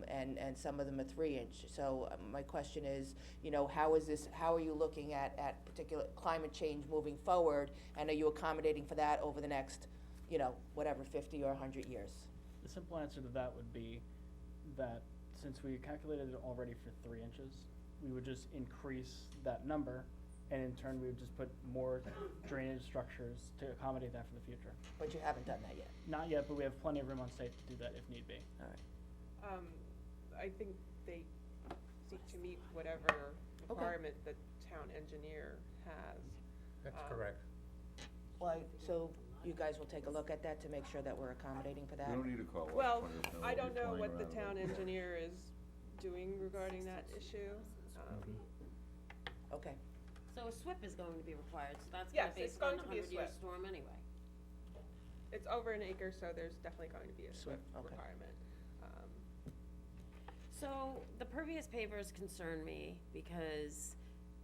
And some of them are 3 inch. So my question is, you know, how are you looking at particular climate change moving forward? And are you accommodating for that over the next, you know, whatever, 50 or 100 years? The simple answer to that would be that since we calculated it already for 3 inches, we would just increase that number, and in turn, we would just put more drainage structures to accommodate that for the future. But you haven't done that yet. Not yet, but we have plenty of room on site to do that if need be. All right. I think they seek to meet whatever requirement the town engineer has. That's correct. Well, so you guys will take a look at that to make sure that we're accommodating for that? You don't need a car wash. Well, 20 of them I will don't be know flying what the around town with it. engineer is doing regarding that issue. Okay. So a SWIP is going to be required, so that's Yes, gonna it's based on going the to be a 100-year SWIP. storm anyway. It's over an acre, so there's definitely going to be a SWIP Okay. requirement. So the pervious pavers concern me because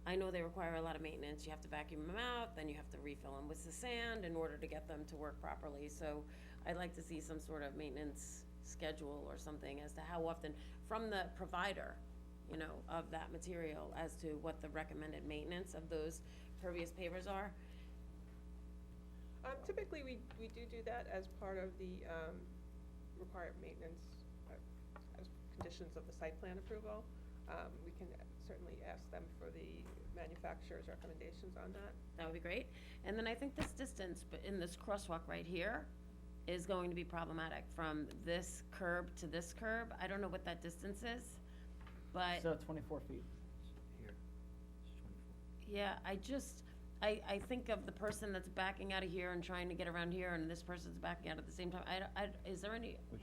I know they require a lot of maintenance. You have to vacuum them out, then you have to refill them with the sand in order to get them to work properly. So I'd like to see some sort of maintenance schedule or something as to how often, from the provider, you know, of that material, as to what the recommended maintenance of those pervious pavers are. Typically, we do that as part of the required maintenance, as conditions of the site plan approval. We can certainly ask them for the manufacturer's recommendations on that. That would be great. And then I think this distance, but in this crosswalk right here, is going to be problematic, from this curb to this curb. I don't know what that distance is, but. So 24 feet. Here, it's 24. Yeah, I think of the person that's backing out of here and trying to get around here, and this person's backing out at the same time. Is there any, do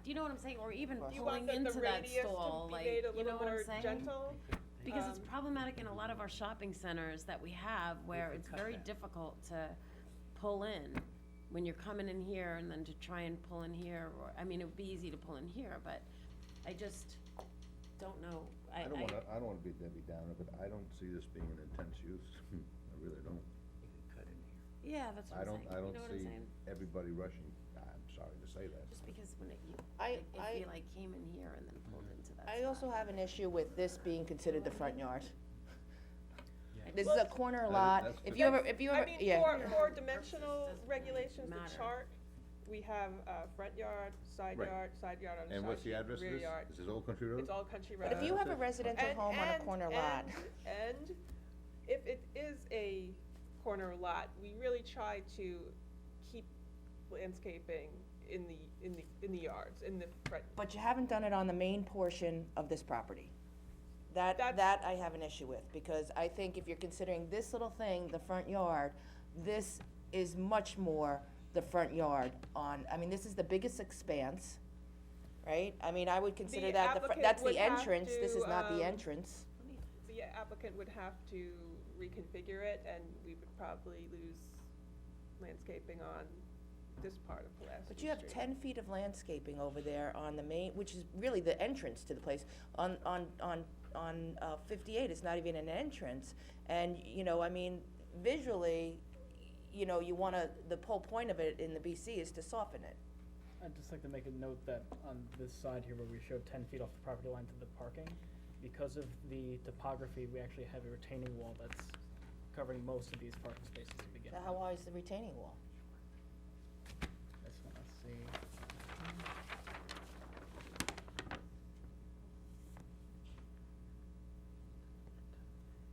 you know what I'm saying? Or even Do you pulling want into the that radius stall, to be like, made a you know little what I'm more saying? gentle? Because it's Um, problematic in a lot of our shopping centers that we have, where could it's cut very that. difficult to pull in when you're coming in here and then to try and pull in here, or, I mean, it would be easy to pull in here, but I just don't know. I don't wanna be Debbie Downer, but I don't see this being an intense use. I really don't. You could cut in here. Yeah, that's what I'm saying, I you don't know what I'm see saying? everybody rushing. I'm sorry to say that. Just because when I- if you like came in here and then pulled into that I spot. also have an issue with this being considered the front yard. Yeah. This is a corner That- lot, that's if you ever, I mean, yeah. for dimensional Doesn't regulations, the matter. chart, we have, front yard, side Right. yard, side yard on the And side what's the street, address of rear this? yard. Is this Old Country Road? It's all country road. But if you have a That's it. residential home on a corner lot, And if it is a corner lot, we really try to keep landscaping in the yards, in the front. but you haven't done it on the main portion of this property. That's- That I have an issue with, because I think if you're considering this little thing, the front yard, this is much more the front yard on, I mean, this is the biggest expanse, right? I mean, I would consider The that, applicant that's would the have entrance, this is to, not the um, entrance. The applicant would have to reconfigure it, and we would probably lose landscaping on this part of Pulaski But you have Street. 10 feet of landscaping over there on the main, which is really the entrance to the place. On 58, it's not even an entrance. And, you know, I mean, visually, you know, you wanna, the whole point of it in the BC is to soften it. I'd just like to make a note that on this side here where we showed 10 feet off the property line to the parking, because of the topography, we actually have a retaining wall that's covering most of these parking spaces to begin So with. how wide is the retaining wall? This one, let's see.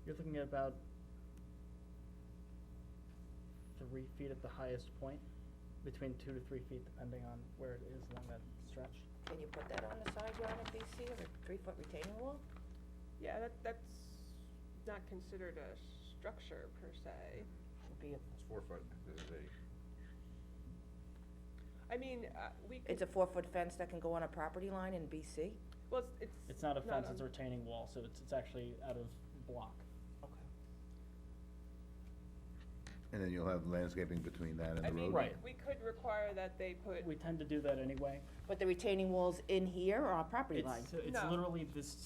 You're looking at about 3 feet at the highest point, between 2 to 3 feet depending on where it is along that stretch. Can you put that on the side yard of BC, or a 3-foot retaining wall? Yeah, that's not considered a structure per se. Should be, It's 4 foot, this is I mean, we could. it's a 4-foot fence that can go on a property line in BC? Well, it's. It's not a fence, it's a on- retaining wall, so it's actually out of block. Okay. And then you'll have landscaping between that and I the mean, road? Right. we could require that they put. We tend to do that anyway. But the retaining wall's in here or on property line? It's No. literally this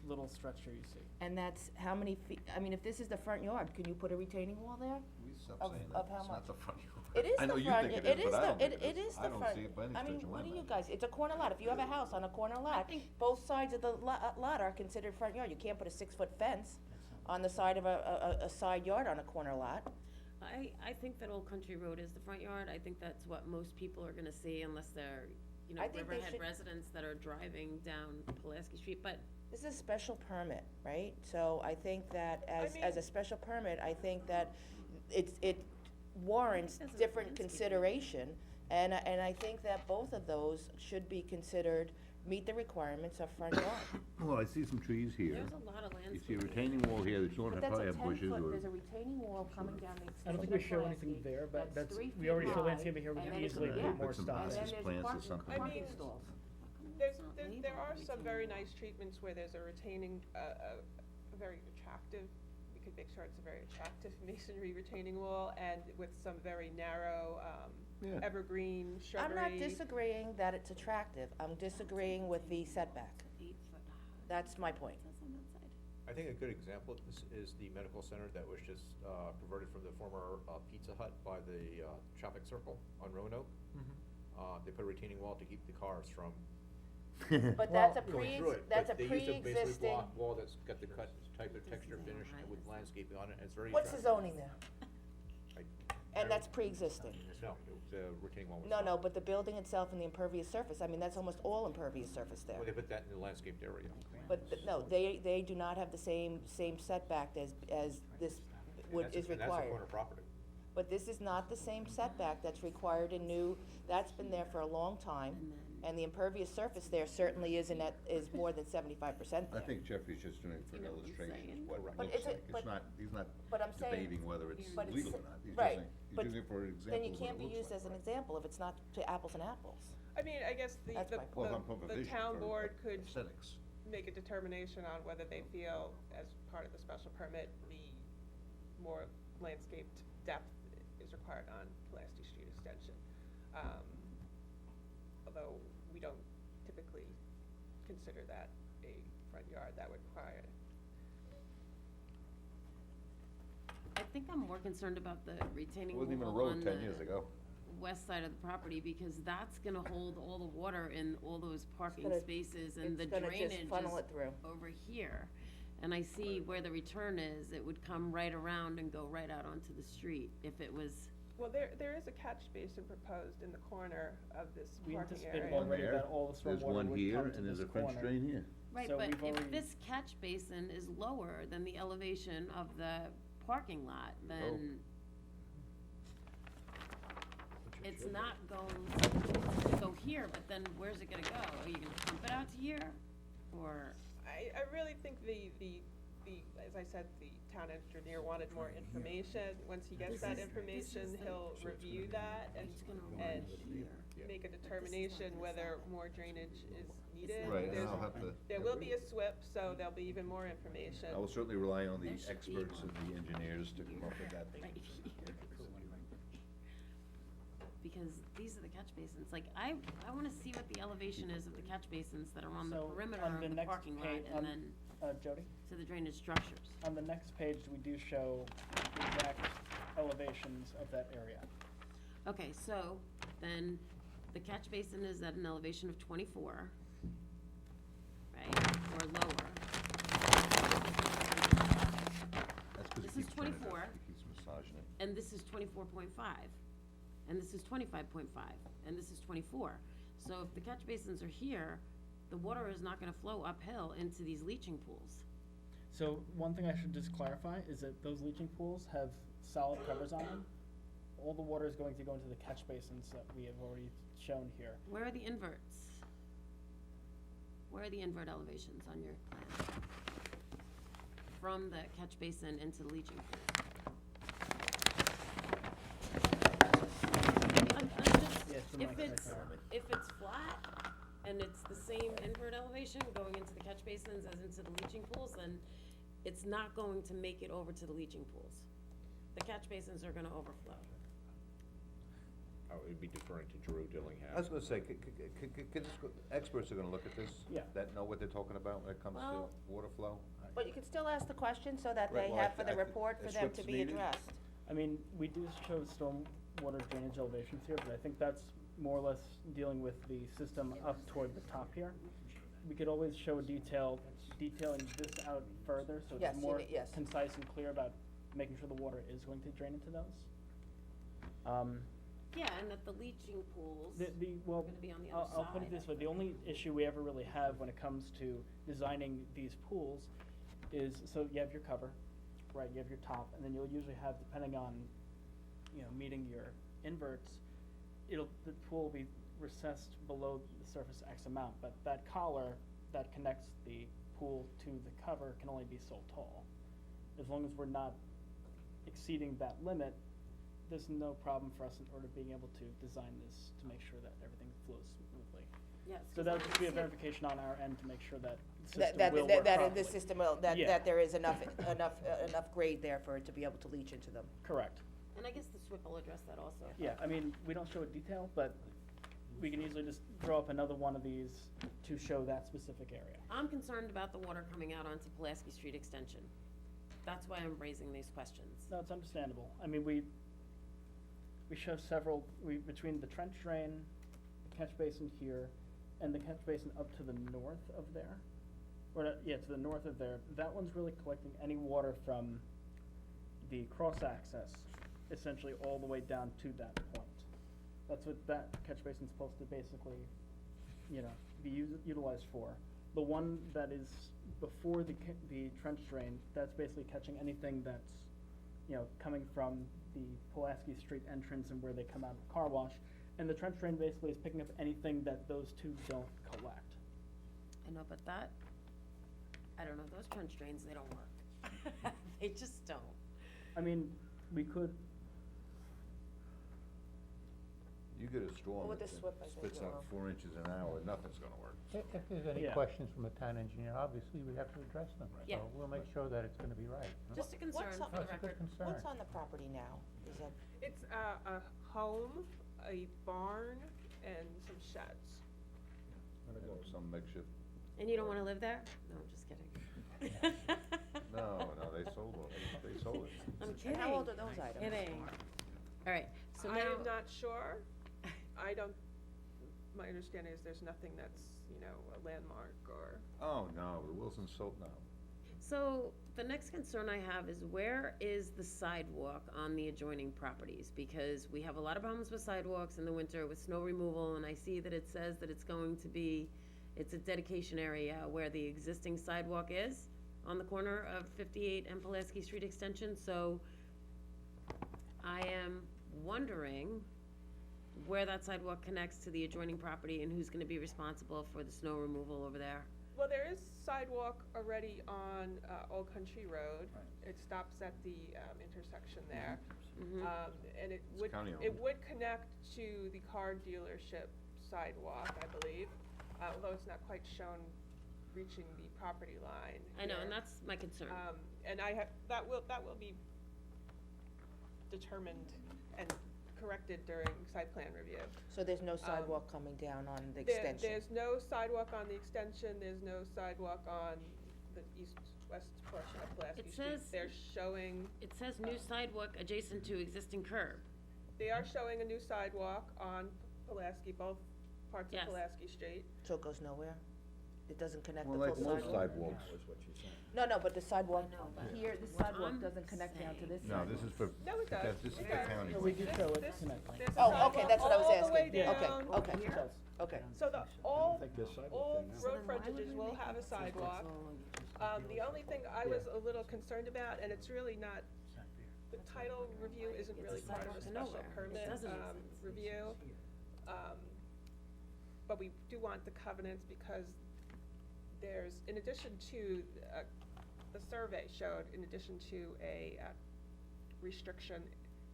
little stretch here you see. And that's how many feet, I mean, if this is the front yard, can you put a retaining wall there? We stop Of- saying of that, how it's not much? the front yard. It is I know the you front, think it is but I the, don't think it is the front. I don't see it by any I stretch mean, of my what do you mind. guys, it's a corner lot, if you have a house on a corner lot, both sides of the lot are considered front yard, you can't put a 6-foot fence on the side of a side yard on a corner lot. I think that Old Country Road is the front yard. I think that's what most people are gonna see unless they're, you know, I think they Riverhead should- residents that are driving down Pulaski Street, but This is a special permit, right? So I think that as a mean- special permit, I think that it warrants As a different landscaping. consideration. And I think that both of those should be considered, meet the requirements of front yard. Well, I see some trees here. there's a lot of You landscaping. see a retaining wall here, that you don't But have, that's probably a have 10 bushes foot, or. there's a retaining wall coming down the I don't extension think we of show anything Pulaski there, but that's that's, 3 we already feet show high, landscaping here, we and can then it's easily a- put yeah. more Put some stops. And then Access there's plants or parking, something. I parking mean, stalls. There's, not there labeled are some very retaining nice treatments where there's a retaining, a very attractive, we could make sure it's a very attractive masonry retaining wall, and with some very narrow, Yeah. evergreen shrubbery. I'm not disagreeing that it's attractive, I'm disagreeing with the setback. 8 foot high. That's my point. What's on that side? I think a good example of this is the medical center that was just converted from the former Pizza Hut by the traffic circle on Roanoke. They put a retaining wall to keep the cars from But that's a going through it. that's a But they used a basically pre-existing, block wall that's got the cut type of texture finish and with landscaping on it, and it's very what's the attractive. zoning there? Like, And that's pre-existing. No, the retaining wall was No, not. no, but the building itself and the impervious surface, I mean, that's almost all impervious surface there. Well, they put that in the landscaped area. But, no, they do not have the same setback as this And would, that's- is And that's a required. corner property. But this is not the same setback that's required in new, that's been there for a long time. And the impervious surface there certainly isn't is more than 75% I there. think Jeffrey's just doing it for You an know what I'm illustration, saying? what it But looks is it- like. but- It's not, he's not but I'm saying- debating whether it's but it's- legal or not. He's just right, saying, he's but- using it for an example Then you of what can't be it looks used as an like. example if it's not to apples and apples. I mean, I guess That's my point. Well, from a the vision town for board could aesthetics. make a determination on whether they feel, as part of the special permit, the more landscaped depth is required on Pulaski Street extension. Although we don't typically consider that a front yard, that would require it. I think I'm more concerned about the retaining Wasn't even a wall road on 10 years the ago. west side of the property, because that's gonna hold all the water in all those parking gonna- spaces, and the it's gonna drainage just is funnel it through. over here. And I see where the return is, it would come right around and go right out onto the street if it was, Well, there is a catch basin proposed in the corner of this We parking anticipated area. already There. that all the There's stormwater one would here, come to and there's this a French corner. drain here. right, So but we've if already- this catch basin is lower than the elevation of the parking lot, then it's not going to go here, but then where's it gonna go? Are you gonna pump it out to here, or? I really think as I said, the town engineer wanted more information. Once he gets This that is- information, this is the- he'll review that and, It's gonna and Yeah. make a determination whether more drainage is needed. Right, and There's- I'll have to. There will be a SWIP, so there'll be even more information. I will certainly rely on the There should be experts and one. the engineers to come up with that. Right here. Because these are the catch basins, like, I wanna see what the elevation is of the catch basins that are on the So, perimeter on of the the next parking lot, page- and on- then Jody, to the drainage structures. on the next page, we do show the exact elevations of that area. Okay, so, then, the catch basin is at an elevation of 24, right, or lower. That's 'cause he This is keeps turning it up. 24. He keeps massaging it. And this is 24.5, and this is 25.5, and this is 24. So if the catch basins are here, the water is not gonna flow uphill into these leaching pools. So one thing I should just clarify is that those leaching pools have solid covers on them. All the water is going to go into the catch basins that we have already shown here. Where are the inverts? Where are the invert elevations on your plan? From the catch basin into the leaching pool? I'm just, Yes, the if mic, it's, I found it. if it's flat and it's the same invert elevation going into the catch basins as into the leaching pools, then it's not going to make it over to the leaching pools. The catch basins are gonna overflow. I would be deferring to Drew Dillingham. I was gonna say, experts are gonna look at this? Yeah. That know what they're talking about when it comes to Well- water flow? But you can still ask the question so that Right, they well, have for the I think report a for them to SWIP's be needed. addressed. I mean, we do show stormwater drainage elevations here, but I think that's more or less dealing with the system up toward the top here. We could always show a detailing this out further, so Yes, it's you more may- yes. concise and clear about making sure the water is going to drain into those. Yeah, and that the leaching pools Well, are gonna be on the I'll, other I'll put it side. this way, the only issue we ever really have when it comes to designing these pools is, so you have your cover, right, you have your top, and then you'll usually have, depending on, meeting your inverts, the pool will be recessed below the surface X amount, but that collar that connects the pool to the cover can only be so tall. As long as we're not exceeding that limit, there's no problem for us in order being able to design this to make sure that everything flows smoothly. Yes, So 'cause that I would just be a see it. verification on our end to make sure that the That, system that, will that, work that properly. the system will, that, Yeah. that there is enough grade there for it to be able to leach into them. Correct. And I guess the SWIP will address that also. Yeah, I mean, we don't show it detail, but we can easily just draw up another one of these to show that specific area. I'm concerned about the water coming out onto Pulaski Street Extension. That's why I'm raising these questions. No, it's understandable. I mean, we show several, between the trench drain, the catch basin here, and the catch basin up to the north of there, to the north of there, that one's really collecting any water from the cross access, essentially all the way down to that point. That's what that catch basin's supposed to basically, be utilized for. The one that is before the trench drain, that's basically catching anything that's, coming from the Pulaski Street entrance and where they come out of the car wash. And the trench drain basically is picking up anything that those two don't collect. I know, but that, I don't know, those trench drains, they don't work. They just don't. I mean, we could, You get a storm With that the SWIP, I think spits you're out wrong. 4 inches an hour, nothing's gonna work. If there's any Yeah. questions from the town engineer, obviously, we have to address them. Yeah. So we'll make sure that it's gonna be right. Just a concern What's for up- the No, it's a good record. concern. What's on the property now? Is that, It's a home, a barn, and some sheds. Some makeshift, And you don't wanna live there? No, I'm just kidding. no, they sold it, they sold it. I'm and kidding. how old are those items? Kidding. All right, so I am now, not sure. I don't, my understanding is there's nothing that's, you know, a landmark or. Oh, no, the Wilson sold, no. so the next concern I have is where is the sidewalk on the adjoining properties? Because we have a lot of problems with sidewalks in the winter with snow removal, and I see that it says that it's going to be, it's a dedication area where the existing sidewalk is on the corner of 58 and Pulaski Street Extension, so I am wondering where that sidewalk connects to the adjoining property and who's gonna be responsible for the snow removal over there. Well, there is sidewalk already on Old Country Road. It stops at the intersection there. Mhm. And it It's would, county-owned. it would connect to the car dealership sidewalk, I believe, although it's not quite shown reaching the property line I know, and here. that's my concern. And that will be determined and corrected during site plan review. So there's no sidewalk coming down on the There- extension? There's no sidewalk on the extension, there's no sidewalk on the east-west portion of Pulaski It Street. says- They're showing, It says new sidewalk adjacent to existing curb. they are showing a new sidewalk on Pulaski, both parts of Yes. Pulaski Street. So it goes nowhere? It doesn't connect the Well, full like sidewalk? most sidewalks. Now is what she's saying. No, but the sidewalk I know, but here, this what sidewalk I'm doesn't connect down to saying- this No, sidewalk. this is for, No, it does. this is It for does. county. So we did show it This- connecting. there's a Oh, okay, sidewalk that's what I was all the way asking. Okay, down. okay. It does. Okay. So the, I all, think there's sidewalk all there now. So road then why would frontages we will make have a it sidewalk sidewalk. The only thing I was a little concerned about, and it's really not, It's not there. the title review isn't It's a really part of the sidewalk to special nowhere. It permit, doesn't make sense. review. But we do want the covenants because there's, in addition to, the survey showed, in addition to a restriction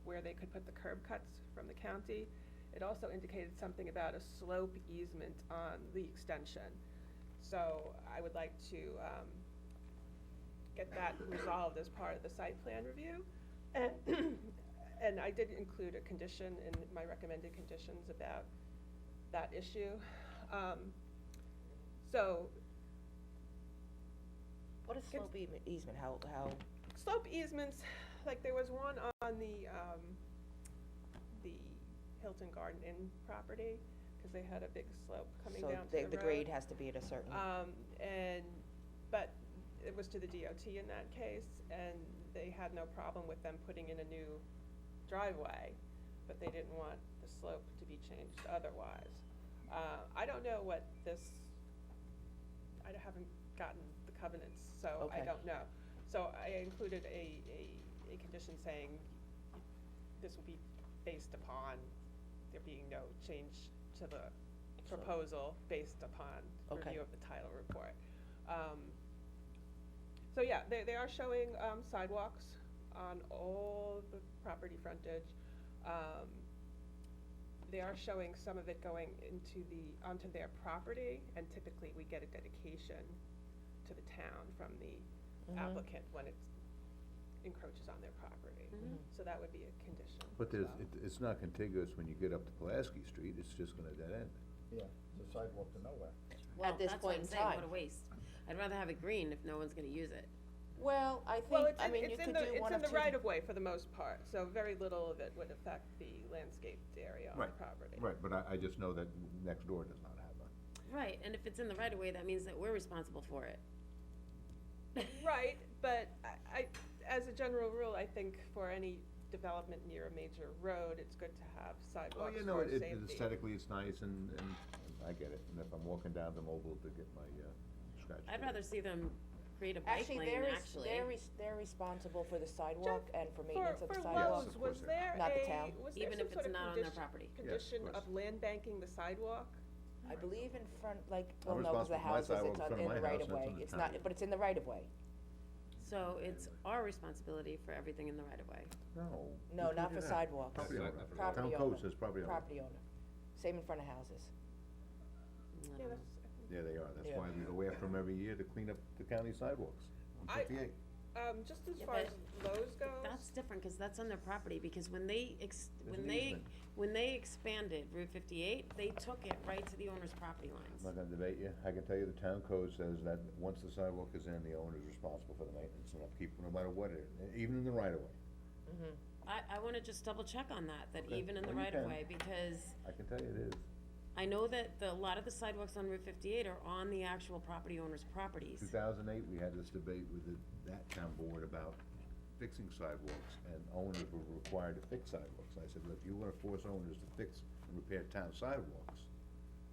where they could put the curb cuts from the county, it also indicated something about a slope easement on the extension. So I would like to get that resolved as part of the site plan review. And, and I did include a condition in my recommended conditions about that issue. So What is slope easement? How, slope easements, like there was one on the Hilton Garden Inn property, cause they had a big slope coming so down to the road. the grade has to be at a certain, But it was to the DOT in that case, and they had no problem with them putting in a new driveway, but they didn't want the slope to be changed otherwise. I don't know what this, I haven't gotten the covenants, so I Okay. don't know. So I included a condition saying this will be based upon there being no change to the proposal based upon Okay. review of the title report. So yeah, they are showing sidewalks on all the property frontage. They are showing some of it going onto their property, and typically we get a dedication to the town from the applicant when it encroaches on their property. Mhm. So that would be a condition. But there's, as well. it's not contiguous when you get up to Pulaski Street, it's just gonna dead end. Yeah, the sidewalk to nowhere. Well, this that's what point I'm in saying, what time. a waste. I'd rather have it green if no one's gonna use it. well, I Well, think, it's I in, mean, it's you in could the, do it's one in of the two. right of way for the most part, so very little of it would affect the landscaped area on the property. Right, but I just know that next door does not have one. Right, and if it's in the right of way, that means that we're responsible for it. Right, but as a general rule, I think for any development near a major road, it's good to have Oh, sidewalks you know, for it safety. aesthetically, it's nice, and I get it, and if I'm walking down to Mobile to get my, scratch. I'd rather see them create a bike Actually, lane, actually. they're responsible for the sidewalk Jeff, and for maintenance of the For sidewalk. Lowe's, of course was they there Not the town. was there Even some if sort it's of not on their property. condition of of course. land banking the sidewalk? I believe in front, like, I'm well, no, 'cause the responsible for my houses, sidewalk it's in on, front of in my the house, right of and it's way, on the it's town. not, but it's in the right of way. So it's our responsibility for everything in the right of way. No. No, who not told you for that? sidewalks. Property owner. Property Town owner. code says property owner. Property owner. Same in front of houses. I don't Yeah, know. that's, Yeah, they are, that's Yeah. why we go after them every year to clean up the county sidewalks on I- 58. just as Yeah, far as but- Lowe's goes. That's different, cause that's on their property, because when they There's an easement. when they expanded Route 58, they took it right to the owner's property lines. I'm not gonna debate you, I can tell you the town code says that once the sidewalk is in, the owner is responsible for the maintenance and upkeep, no matter what it is, even in the right of way. Mm-hmm. I wanna just double check on that Okay, even in the well, you right of can. way, because I can tell you it is. I know that a lot of the sidewalks on Route 58 are on the actual property owner's properties. 2008, we had this debate with that town board about fixing sidewalks, and owners were required to fix sidewalks. I said, look, you wanna force owners to fix and repair town sidewalks,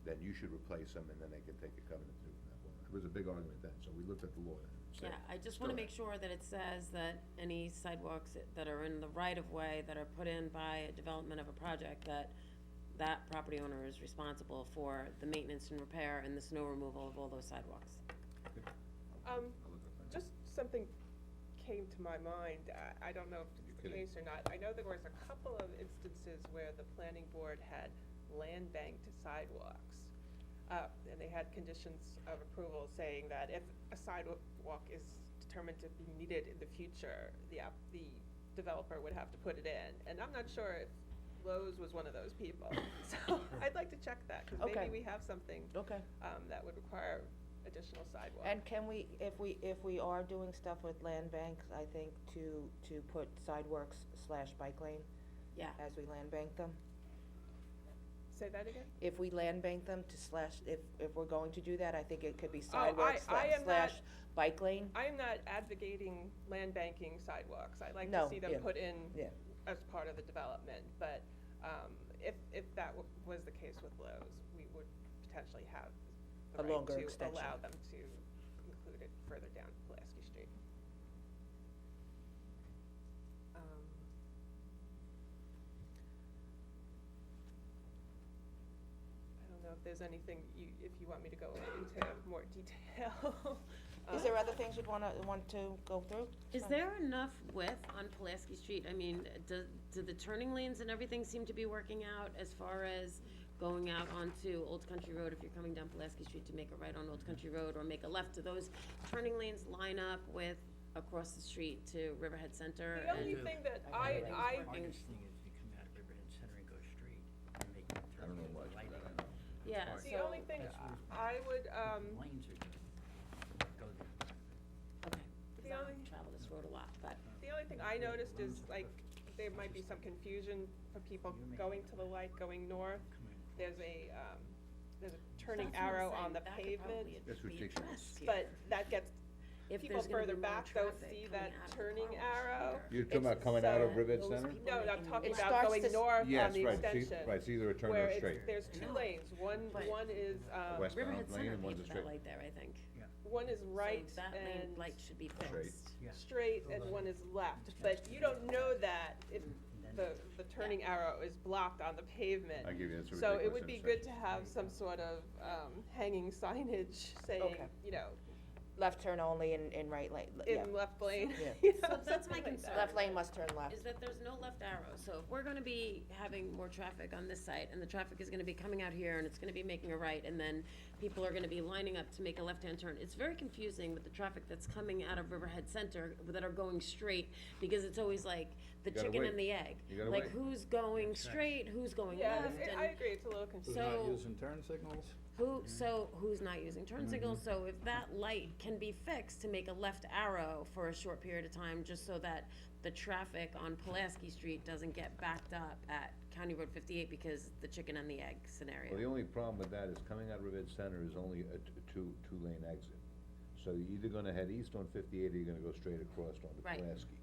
then you should replace them, and then they can take a covenant to do from that point. It was a big argument then, so we looked at the law and said. Yeah, I just wanna still make sure that it says that any sidewalks that are in the right of way, that are put in by a development of a project, that property owner is responsible for the maintenance and repair and the snow removal of all those sidewalks. I'll look at that. Just something came to my mind, I don't know if You're it's the kidding. case or not. I know there was a couple of instances where the planning board had land banked sidewalks. And they had conditions of approval saying that if a sidewalk is determined to be needed in the future, the developer would have to put it in. And I'm not sure if Lowe's was one of those people, so I'd like to check that, cause Okay. maybe we have something, Okay. that would require additional sidewalk. And can we, if we are doing stuff with land banks, I think to put sidewalks / bike lane Yeah, as we land bank them? Say that again? If we land bank them to if we're going to do that, I think it could be Oh, sidewalks I am not- / bike lane. I am not advocating land banking sidewalks. I'd like No, to see them yeah, put in yeah. as part of the development, but, if that was the case with Lowe's, we would potentially have the A right longer to extension. allow them to include it further down Pulaski Street. I don't know if there's anything if you want me to go into more detail. Is there other things you'd want to go through? is there enough width on Pulaski Street? I mean, do the turning lanes and everything seem to be working out as far as going out onto Old Country Road if you're coming down Pulaski Street to make a right on Old Country Road or make a left? Do those turning lanes line up with across the street to Riverhead Center? The only and- thing that I- The I, hardest thing is you come out of Riverhead Center and go straight, and they can I turn don't know into much, light. but I know. Yeah, Hard. the so- only thing That's where I would, Lanes are go there. Okay, The 'cause I only- travel this road a lot, but, the only thing I noticed is like, there might be some confusion for people going to the light, going north. There's a turning That's what I'm arrow saying, on the that could pavement, probably That's be ridiculous. addressed here. but that gets, If people there's gonna further be more back don't traffic see coming that out of the turning car wash arrow. there. You're talking about coming out of so Riverhead those Center? people- No, I'm making talking It about starts going to s- north on Yes, the right, see, extension. right, it's either a turn or Where a it's, straight. there's two No. lanes, one But- is, West- Riverhead Bound lane Center and one's paid a for that straight. light there, I think. one is right So that lane and light should be Straight. fixed. Yeah. straight and one is left, but you don't know that if the turning arrow is blocked on the pavement. I give you, that's a So it ridiculous would be good to intersection. have some sort of, hanging signage saying, Okay. you know, Left turn only in right lane, yeah. in left lane. Yeah. you know, So that's my something like concern. that. Left lane must turn left. Is that there's no left arrow, so if we're gonna be having more traffic on this site, and the traffic is gonna be coming out here, and it's gonna be making a right, and then people are gonna be lining up to make a left-hand turn, it's very confusing with the traffic that's coming out of Riverhead Center that are going straight, because it's always like the You gotta chicken wait. and the egg. You gotta Like, wait. who's going That's right. straight, who's going Yeah, left, I and agree, it's a little Who's confusing. So- not using turn signals? who's not using turn signals, so if that light can be fixed to make a left arrow for a short period of time, just so that the traffic on Pulaski Street doesn't get backed up at County Road 58 because the chicken and the egg scenario. Well, the only problem with that is coming out of Riverhead Center is only a two-lane exit. So you're either gonna head east on 58 or you're gonna go straight across onto Right. Pulaski.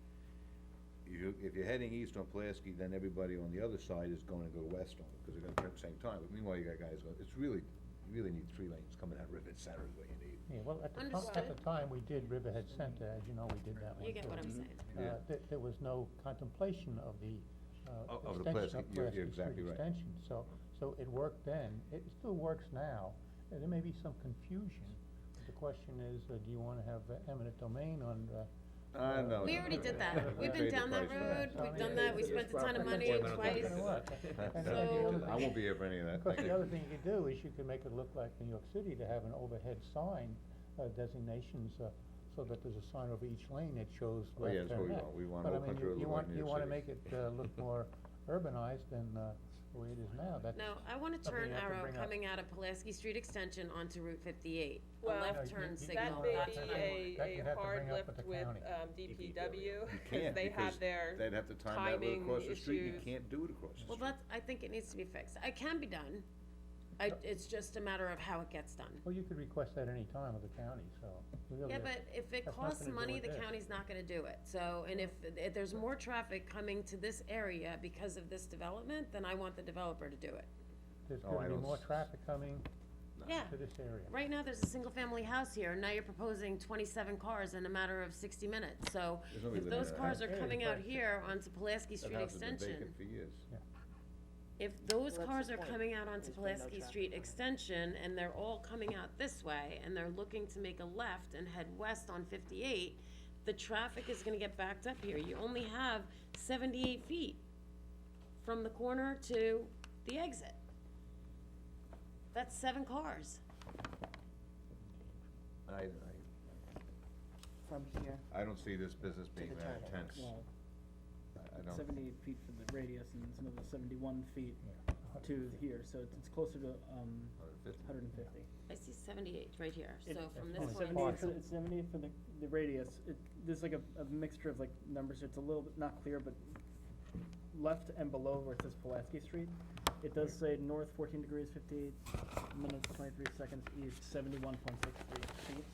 If you're heading east on Pulaski, then everybody on the other side is going to go west on it, because they're gonna turn at the same time, but meanwhile, you got guys going, it's really you really need 3 lanes coming out of Rivet Center is what you need. Yeah, well, at the Understood. time we did Riverhead Center, as you know, we did that one You get too. what I'm saying. Yeah. There was no contemplation of the, Of the extension Pulaski, you're Pulaski exactly Street right. extension, so it worked then, it still works now, and there may be some confusion. But the question is, do you wanna have eminent domain on, No. We no, already no, did no. that. We've been Paid the down that price for road, So, I we've mean, done that, we it's spent a ton of property. money Well, no, twice. It's gonna work. And So- the other I won't be here for any of that. Of course, Thank the you. other thing you could do is you could make it look like New York City to have an overhead sign, designations, so that there's a sign over each lane that shows Oh, yeah, left that's what and we right. want. We want But I Old mean, Country Road you to look want, like New you York wanna City. make it, look more urbanized than, the way it is now, that's. No, I wanna something turn you have to arrow bring up. coming out of Pulaski Street Extension onto Route 58. A Well, left you- turn you- signal, That may that's what I want. be That you a have to hard bring up lift with the with, county. DPW, You cause can't, they because have their they'd have to time that road timing across the street, and you issues. can't do it across the street. Well, that's, I think it needs to be fixed. It can be done. It's just a matter of how it gets done. Well, you could request that any time of the county, so. we really Yeah, have- but if it that's costs nothing to do money, with the this. county's not gonna do it. So, and if there's more traffic coming to this area because of this development, then I want the developer to do it. There's Oh, I gonna be don't more s- traffic coming Yeah. to this area. Right now, there's a single-family house here, and now you're proposing 27 cars in a matter of 60 minutes. So There's nobody if living those there. cars are Hey, coming out but- here onto Pulaski That Street house has been Extension, vacant for years. if those Well, that's cars the are point. coming out onto There's been no Pulaski traffic Street on it. Extension, and they're all coming out this way, and they're looking to make a left and head west on 58, the traffic is gonna get backed up here. You only have 78 feet from the corner to the exit. That's 7 cars. From here. I don't see this business being the that turn. intense. Well, I don't. 78 feet for the radius and it's another 71 feet to here, so it's closer to, 150. I see 78 right here, It- so from this only one. 78 for, it's 78 for the radius, there's like a mixture of like numbers, it's a little bit not clear, but left and below where it says Pulaski Street, it does say north 14 degrees, 58 minutes, 23 seconds, east 71.63 feet.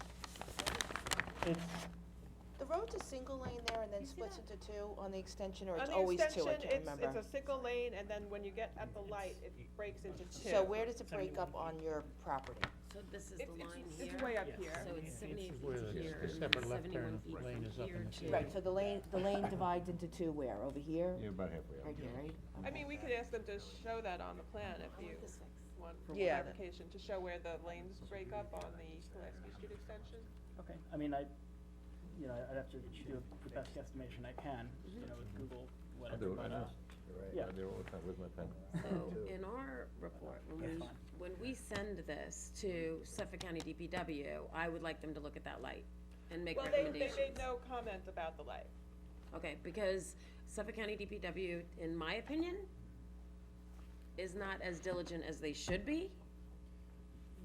It's, The road's a single lane there and then You see splits that? into two on the extension, or On it's the always two, I extension, can't remember. it's a single lane, and then when you get at the light, it breaks into two. So where does it break up on your property? So this is It's, the line it's, here. it's way up Yes. here. So it's 78 where feet the- here, the and separate then left 71 turn feet lane from is up in here the to. city. Right, so the lane divides into two where? Over here? You're about halfway up. Right here, right? I mean, we could ask them to show that on the plan if I you want this fixed. want for Yeah. clarification, to show where the lanes break up on the Pulaski Street extension. okay, I mean, I'd have to do the best guesstimation I can, with Google, I'll whatever, do it, but, I know. yeah. I do it all the time with my pen. So in our report, That's fine. when we send this to Suffolk County DPW, I would like them to look at that light and make Well, recommendations. they made no comment about the light. Okay, because Suffolk County DPW, in my opinion, is not as diligent as they should be.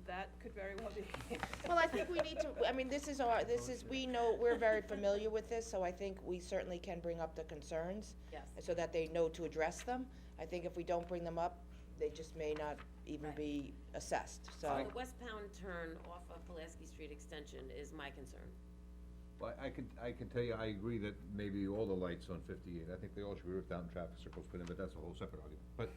That could very well be. Well, I think we need to, I mean, we know, we're very familiar with this, so I think we certainly can bring up the concerns Yes. so that they know to address them. I think if we don't bring them up, they just may not even Right. be assessed, So so. the westbound turn off of Pulaski Street Extension is my concern. Well, I can tell you, I agree that maybe all the lights on 58, I think they all should be ripped out and traffic circles put in, but that's a whole separate argument. But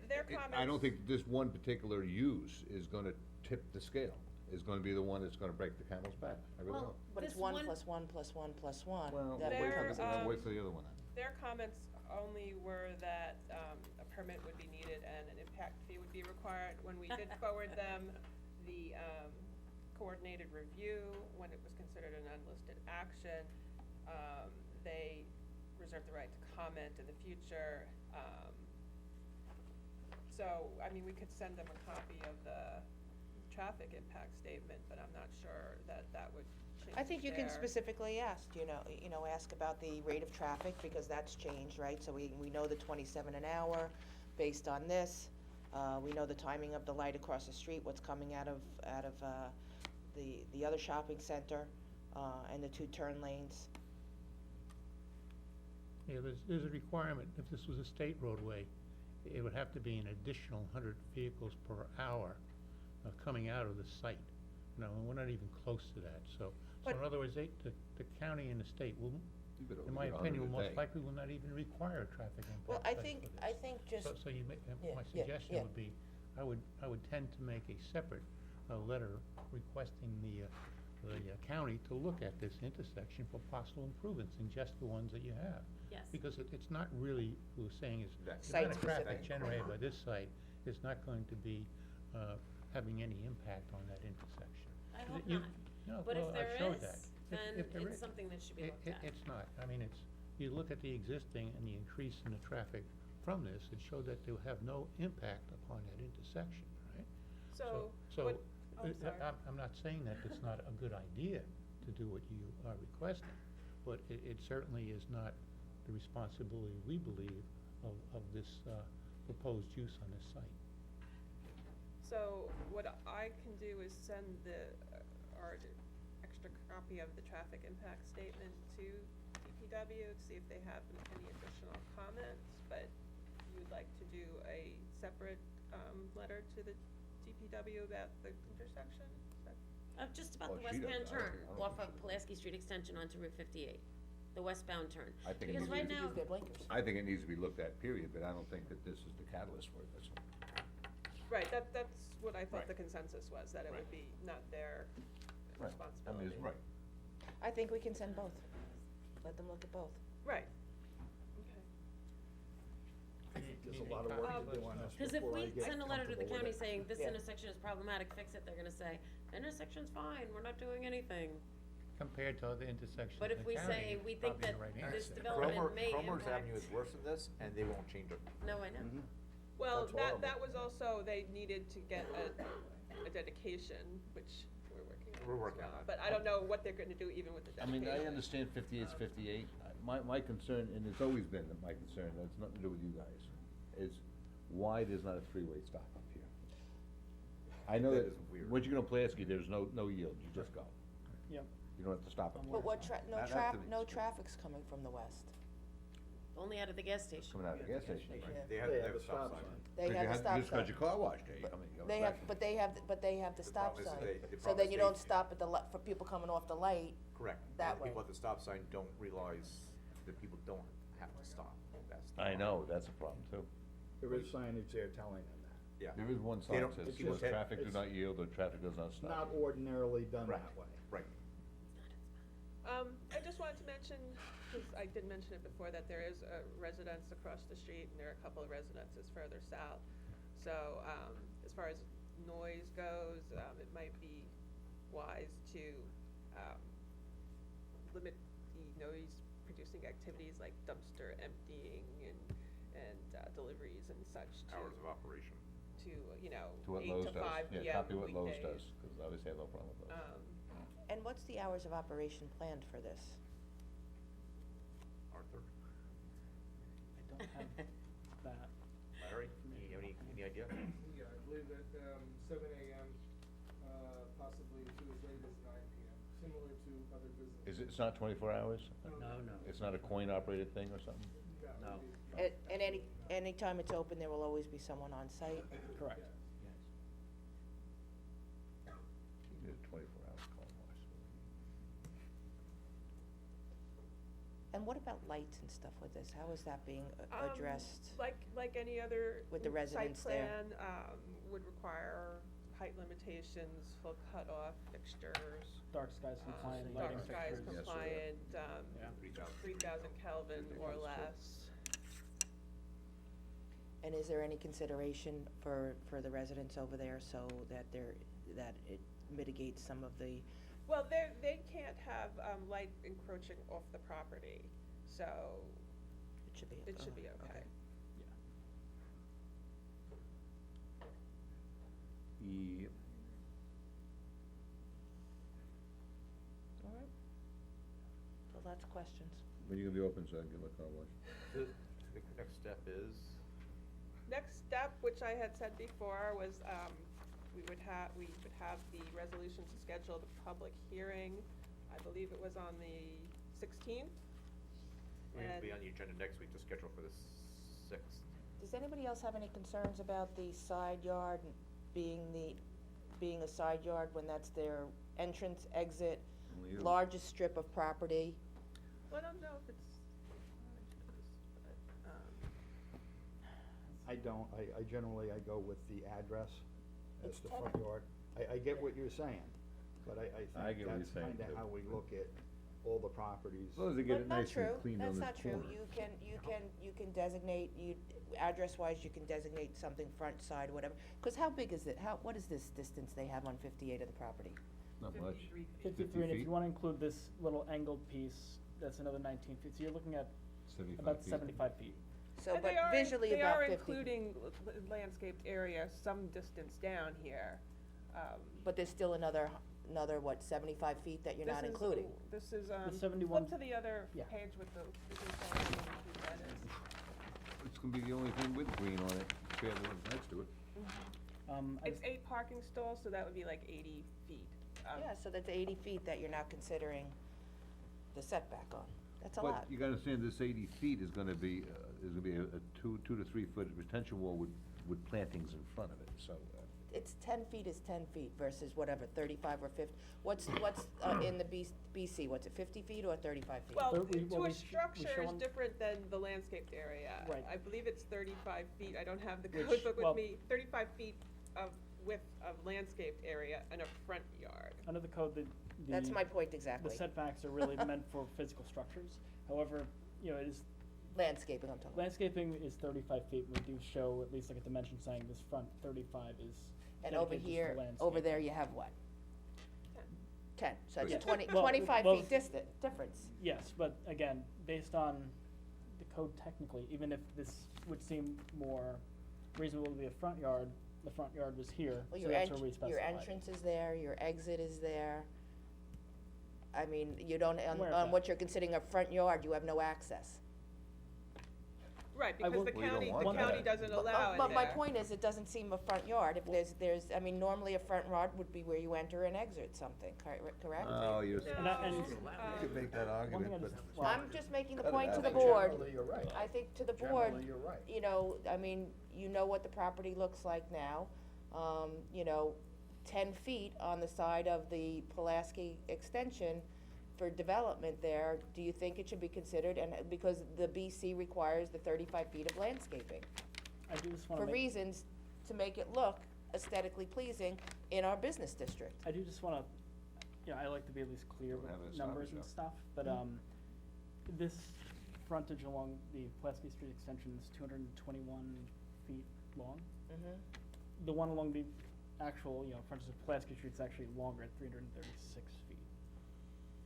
Their it- comments. I don't think this one particular use is gonna tip the scale, is gonna be the one that's gonna break the camel's back. I really Well, don't. But it's this 1 one- plus 1 plus 1 plus 1. Well, that wait There, becomes- for the, wait for the other one then. Their comments only were that, a permit would be needed and an impact fee would be required. When we did forward them the, coordinated review, when it was considered an unlisted action, they reserved the right to comment in the future. So, I mean, we could send them a copy of the traffic impact statement, but I'm not sure that that would change I think you can their- specifically ask, ask about the rate of traffic, because that's changed, right? So we know the 27 an hour based on this. We know the timing of the light across the street, what's coming out of the other shopping center, and the 2 turn lanes. Yeah, there's a requirement, if this was a state roadway, it would have to be an additional 100 vehicles per hour coming out of the site. No, and we're not even close to that, so But- in other words, the county and the state will, You better in my get 100 opinion, will a most day. likely will not even require a traffic impact Well, I study think, for this. I think just, So Yeah, my yeah, suggestion yeah. would be, I would tend to make a separate, letter requesting the county to look at this intersection for possible improvements in just the ones that you have. Yes. Because it's not really, we were saying is, That- the amount of Site-specific. traffic generated by this site is not going to be, having any impact on that intersection. I hope You- not. No, But well, if I there showed that. is, If- then if there it's is- something that should be looked at. It's not, I mean, you look at the existing and the increase in the traffic from this, it showed that they'll have no impact upon that intersection, right? So, So, what, oh, sorry. I'm not saying that it's not a good idea to do what you are requesting, but it certainly is not the responsibility, we believe, of this, proposed use on this site. So what I can do is send our extra copy of the traffic impact statement to DPW to see if they have any additional comments, but you'd like to do a separate, letter to the DPW about the intersection? Is that- Just about Well, the she westbound doesn't. I turn don't off think of so. Pulaski Street Extension onto Route 58, the westbound turn. I think it Because needs right to be- now, Use their blinkers. I think it needs to be looked at, period, but I don't think that this is the catalyst for it, that's all. Right, that's what I thought Right. the consensus was, that it would Right. be not their Right. I responsibility. mean, it's right. I think we can send both. Let them look at both. Right. Okay. There's a lot of work to do on this because if before I we get send a letter to the comfortable county with it. saying this Yeah. intersection is problematic, fix it, they're gonna say, the intersection's fine, we're not doing anything. Compared to other intersections But in if the we county, say, we it's think probably that the right this answer. development may Cromer's impact. Avenue is worse than this, and they won't change it. No, I know. Mhm. Well, That's that horrible. was also, they needed to get a dedication, which we're working on. We're as working on well. that. But I don't know what they're gonna do even with the I dedication. mean, I understand 58's 58. My concern, and it's always been my concern, and it's nothing to do with you guys, is why there's not a three-way stop up here. I know That that, is weird. once you go to Pulaski, there's no yield, you just go. Yep. You don't have to stop at But Pulaski. what no Not traffic, after no these. traffic's coming from the west. Only out of the gas station. Coming out of the gas station. Yeah. They have a stop sign. They have the stop You just got sign. your car washed there, you But come in, you go They back. have, but they have the The stop problem is sign, the so problem then is you they- don't stop at the for people coming off the light. Correct. That And the people way. at the stop sign don't realize that people don't have to stop. That's the I problem. know, that's a problem too. There is signage there telling them that. Yeah. There is one They sign don't- that says, people tend- traffic do it's not yield or traffic does not stop. Not ordinarily done Right. that way. Right. I just wanted to mention, because I did mention it before, that there is a residence across the street, and there are a couple of residences further south. So, as far as noise goes, it might be wise to, limit the noise-producing activities like dumpster emptying and deliveries and such to, Hours of operation. to, you know, To what 8 Lowe's to does. 5 p.m. Yeah, copy what Lowe's weekdays. does, because obviously I have no problem with Lowe's. And what's the hours of operation planned for this? Arthur, I don't have that. Larry, any idea? Yeah, I believe that, 7 AM, possibly to as late as 9 PM, similar to other businesses. It's not 24 hours? No, no. It's not a coin-operated thing or something? No. And any time it's open, there will always be someone on site? Correct. Yes. You did a 24-hour car wash. And what about lights and stuff with this? How is that being addressed? Like any other With the residents there? site plan, would require height limitations, full cutoff fixtures. Dark skies compliant lighting Dark skies fixtures. compliant, Yeah. 3,000 Kelvin or less. And is there any consideration for the residents over there so that that it mitigates some of the, Well, they can't have, light encroaching off the property, so it should be? it should be okay. Yep. All right. So lots of questions. When are you gonna be open so I can get my car washed? The next step is, Next step, which I had said before, was, we would have the resolution to schedule the public hearing. I believe it was on the 16th. we're gonna be And- on the agenda next week to schedule for the 6th. Does anybody else have any concerns about the side yard being a side yard when that's their entrance, exit, Only you. largest strip of property? Well, I don't know if it's, but, I don't, I generally, I go with the address as It's the 10. front yard. I get what you're saying, but I I think get what that's you're saying, kinda too. how we look at all the properties. As long as they get it But not nice and true, clean on that's this not true, corner. you can designate, address-wise, you can designate something front, side, whatever. Cause how big is it, what is this distance they have on 58 of the property? Not much. 53, and if feet? you wanna include this little angled piece, that's another 19 feet, so you're looking at 75 about feet. 75 feet. So, And but they are, visually they about are 50. including landscaped area some distance down here. But there's still another, what, 75 feet that you're This not is- including? This is, The 71 flip to the other yeah. page with the, this is the who that is. It's gonna be the only thing with green on it, compared to what's next to it. It's 8 parking stalls, so that would be like 80 feet. Yeah, so that's 80 feet that you're not considering the setback on. That's a But lot. you gotta understand, this 80 feet is gonna be a 2 to 3 foot retention wall with plantings in front of it, so. It's 10 feet is 10 feet versus whatever, 35 or 50. What's in the BC, what's it, 50 feet or 35 feet? Well, But we- to well, a we structure show is on- different than the landscaped area. Right. I believe it's 35 feet, I don't have the Which- code book well- with me, 35 feet of width of landscaped area and a front yard. Under the code, That's my point the exactly. setbacks are really meant for physical structures. However, you know, it is, Landscaping, I'm talking about. landscaping is 35 feet, we do show at least like a dimension saying this front 35 is And over dedicated just for here, over landscaping. there you have what? 10, so that's Yeah. 20, Well, 25 well- feet difference. Yes, but again, based on the code technically, even if this would seem more reasonable to be a front yard, the front yard was here, Well, so your that's where we specified. your entrance is there, your exit is there. I mean, you don't, Where is on that? what you're considering a front yard, you have no access. Right, I because will- the Well, you don't county, want the that. county doesn't allow it But my there. point is, it doesn't seem a front yard, if there's, I mean, normally a front yard would be where you enter and exit something, correct? Oh, you're. And I- and- You could make that One thing I argument, but. just, well, I'm just making the Cut it point to out. the I think board. Generally, you're right. I think to the board, Generally, you're right. you know, I mean, you know what the property looks like now. You know, 10 feet on the side of the Pulaski extension for development there, do you think it should be considered? And because the BC requires the 35 feet of landscaping, I do just wanna for make, reasons to make it look aesthetically pleasing in our business district. I do just wanna, you know, I like to be at least clear Don't with have a numbers stopper and shop. stuff, but, this frontage along the Pulaski Street extension is 221 feet long. Mhm. The one along the actual, you know, frontage of Pulaski Street's actually longer at 336 feet.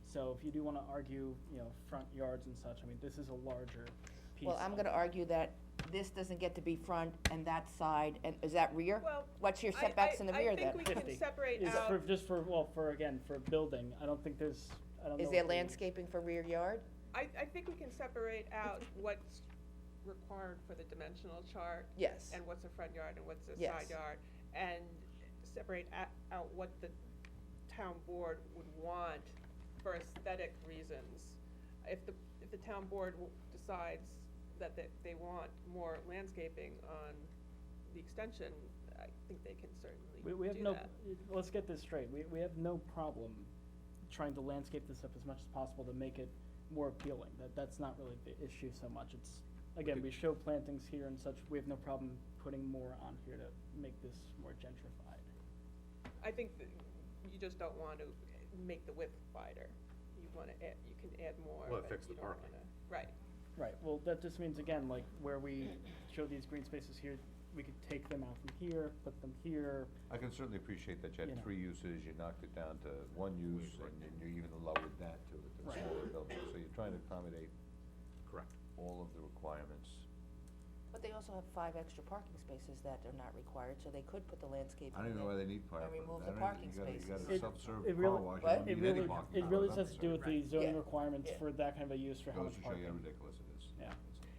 So if you do wanna argue, you know, front yards and such, I mean, this is a larger piece. Well, I'm of- gonna argue that this doesn't get to be front and that side, and is that rear? Well, What's your setbacks in the rear then? I think we 50 can separate is out. for, just for, well, for, again, for building, I don't think there's, I don't know. Is there if the- landscaping for rear yard? I think we can separate out what's required for the dimensional chart. Yes. And what's a front yard and what's a Yes. side yard, and separate out what the town board would want for aesthetic reasons. If the town board decides that they want more landscaping on the extension, I think they can certainly We have do no, that. let's get this straight, we have no problem trying to landscape this up as much as possible to make it more appealing, that's not really the issue so much, it's, again, we show plantings here and such, we have no problem putting more on here to make this more gentrified. I think that you just don't want to make the width wider. You wanna add, you can add more, Well, it but affects you the don't parking. wanna, right. Right, well, that just means, again, like, where we show these green spaces here, we could take them out from here, put them here, I can certainly appreciate that you You had know. 3 uses, you knocked it down to 1 use, and you even lowered that to the Right. smaller building, so you're trying to accommodate Correct. all of the requirements. But they also have 5 extra parking spaces that are not required, so they could put the landscaping I don't even know in. why they need parking. remove I the don't parking even- You got spaces. a It- self-serve it car really- wash, you What? don't it need any really, parking. it as really far as has I'm to do with the concerned. zoning Yeah. requirements Yeah. for that kind of a use for how Goes much to show you how parking. ridiculous it is. Yeah.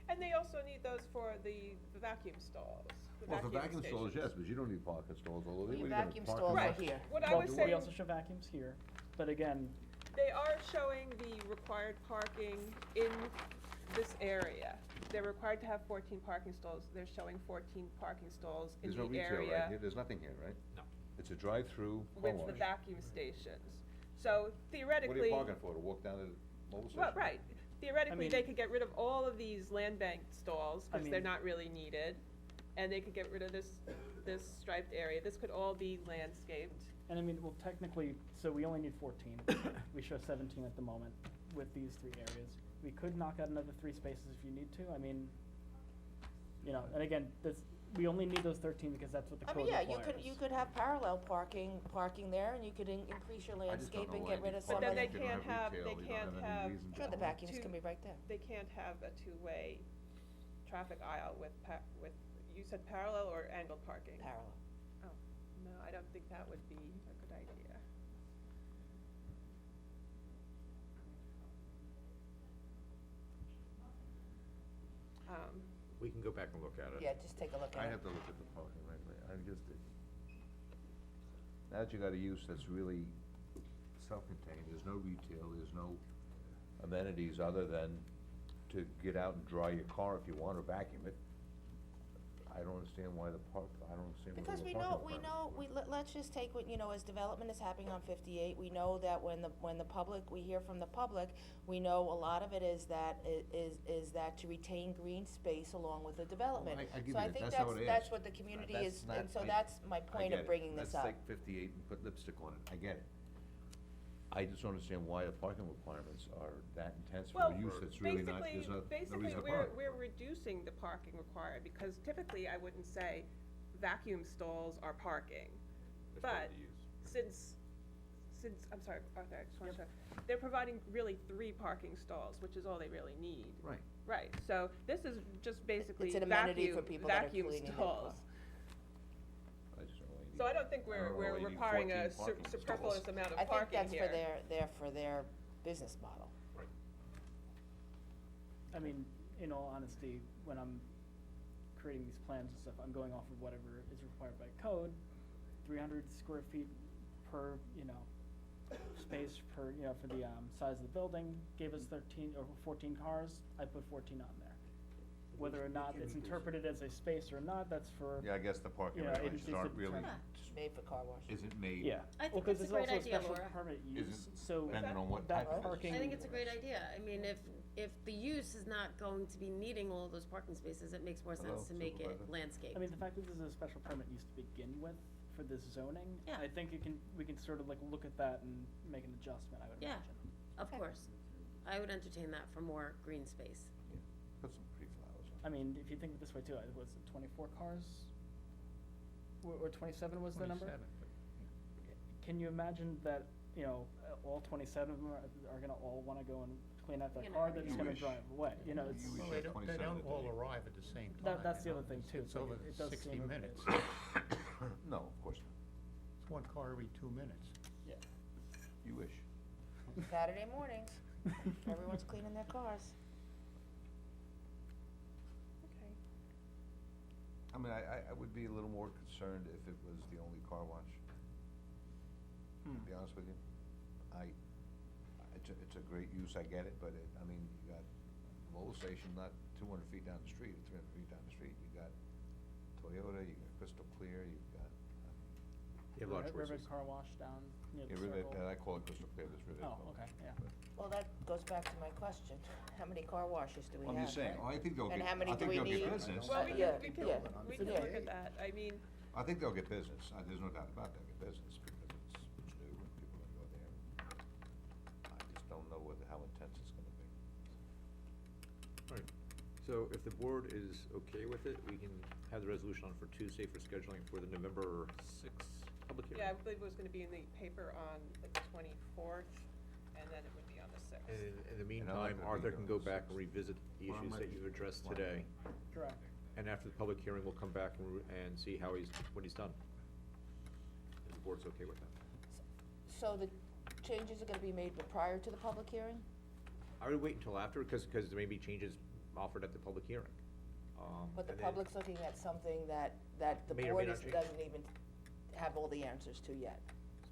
And they also need those for the vacuum stalls, the Well, for vacuum vacuum stalls, stations. yes, but you don't need parking stalls, although they Your would have vacuum parking stalls are lots. here. What I Well, was we saying, also show vacuums here, but again, they are showing the required parking in this area. They're required to have 14 parking stalls, they're showing 14 parking stalls in There's no the retail right here, area there's nothing here, right? No. It's a drive-through car with wash. the vacuum stations. So What theoretically. are you parking for, to walk down to the mobile station? Well, right, theoretically, mean- they could get rid of all of these land bank stalls, I cause they're mean- not really needed. and they could get rid of this striped area. This could all be landscaped. And I mean, well, technically, so we only need 14. We show 17 at the moment with these 3 areas. We could knock out another 3 spaces if you need to. I mean, you know, and again, we only need those 13 because that's what the I code mean, yeah, requires. you could have parallel parking there, and you could increase your I just don't landscape know and why get rid of these some But of then the. they can't have, retail, you don't have any reason Sure, the to. vacuums can be right there. they can't have a two-way traffic aisle with you said parallel or angled parking? Parallel. Oh, no, I don't think that would be a good idea. We can go back and look at it. Yeah, just take a look at I it. have to look at the parking regularly, I just, now that you got a use that's really self-contained, there's no retail, there's no amenities other than to get out and dry your car if you want or vacuum it. I don't understand why I don't understand why Because the we parking know, requirements. let's just take what, you know, as development is happening on 58, we know that when the public, we hear from the public, we know a lot of it is that to retain green space along with the development. I give you So I that. think That's how it that's is. what the community That's is, not- and so I- that's my I point get of it. bringing this up. Let's take 58 and put lipstick on it, I get it. I just don't understand why the parking requirements are that intense for Well, a use that's really not, there's no reason basically, to park. we're reducing the parking required, because typically I wouldn't say vacuum stalls are parking. That's part But of the use. since, I'm sorry, Arthur, I just wanted to, they're providing really 3 parking stalls, which is all they really need. Right. Right, so this is just basically It's an amenity for vacuum, people that are vacuum cleaning their stalls. I just don't know why you So I need- don't think we're know why you need requiring a 14 parking superfluous stalls. amount I of think parking that's here. for their business model. Right. I mean, in all honesty, when I'm creating these plans and stuff, I'm going off of whatever is required by code. 300 square feet per, you know, space per, you know, for the size of the building, gave us 13 or 14 cars, I put 14 on there. Whether or not it's interpreted as a space or not, that's for, Yeah, I guess the parking Yeah, regulations agencies aren't to really, determine. Made for car wash. isn't made, yeah. I think Well, 'cause that's a it's great also idea, special Laura. permit use, Isn't so depending on what that type of parking. I think it's a great idea. I mean, if the use is not going to be needing all those parking spaces, it makes more Hello, sense to make it Supervisor. landscaped. I mean, the fact that this is a special permit used to begin with for this zoning, Yeah. I think we can sort of like look at that and make an adjustment, I would Yeah. imagine. Of course. I would entertain that for more green space. yeah, put some pretty flowers on. I mean, if you think of it this way too, was it 24 cars? Or 27 was the number? 27, but Can you imagine that, you know, all 27 of them are gonna all wanna go and clean out that You car, know, they're just you gonna wish. drive away, you know, it's, You Well, wish they had don't, 27 all today. arrive at the same time. That's the you other know, thing too, It's so over it does 60 seem a bit- minutes. No, of course not, It's 1 car every 2 minutes. yeah. you wish. Saturday mornings, everyone's cleaning their cars. Okay. I mean, I would be a little more concerned if it was the only car wash, to be honest with you. It's a great use, I get it, but I mean, you got Mobil Station not 200 feet down the street, or 300 feet down the street, you got Toyota, you got Crystal Clear, you've got, You have a lot of Rivet choices. Car Wash down near the yeah, Rivet, circle. I call it Crystal Clear, this Rivet. Oh, Car Wash. okay, yeah. But- Well, that goes back to my question, how many car washes do we have? I'm just saying, right? I think they'll And get, how many I do think we they'll get need? business. Well, Yeah, we can yeah. look at that, I mean, I think they'll get business, there's no doubt about they'll get business, because it's new and people are gonna go there. I just don't know how intense it's gonna be. Alright, so if the board is okay with it, we can have the resolution on for Tuesday for scheduling for the November 6th public hearing. yeah, I believe it was gonna be in the paper on the 24th, and then it would be on the 6th. And in the And I'm not meantime, gonna be Arthur here can on go the back 6th. and revisit the Well, I issues might that be- you've addressed well, I today. Correct. And after the public hearing, we'll come back and see how what he's done. If the board's okay with that. So the changes are gonna be made prior to the public hearing? I would wait until after, because there may be changes offered at the public hearing. But the and then- public's looking at something that the May or may board not is, change. doesn't even have all the answers to yet.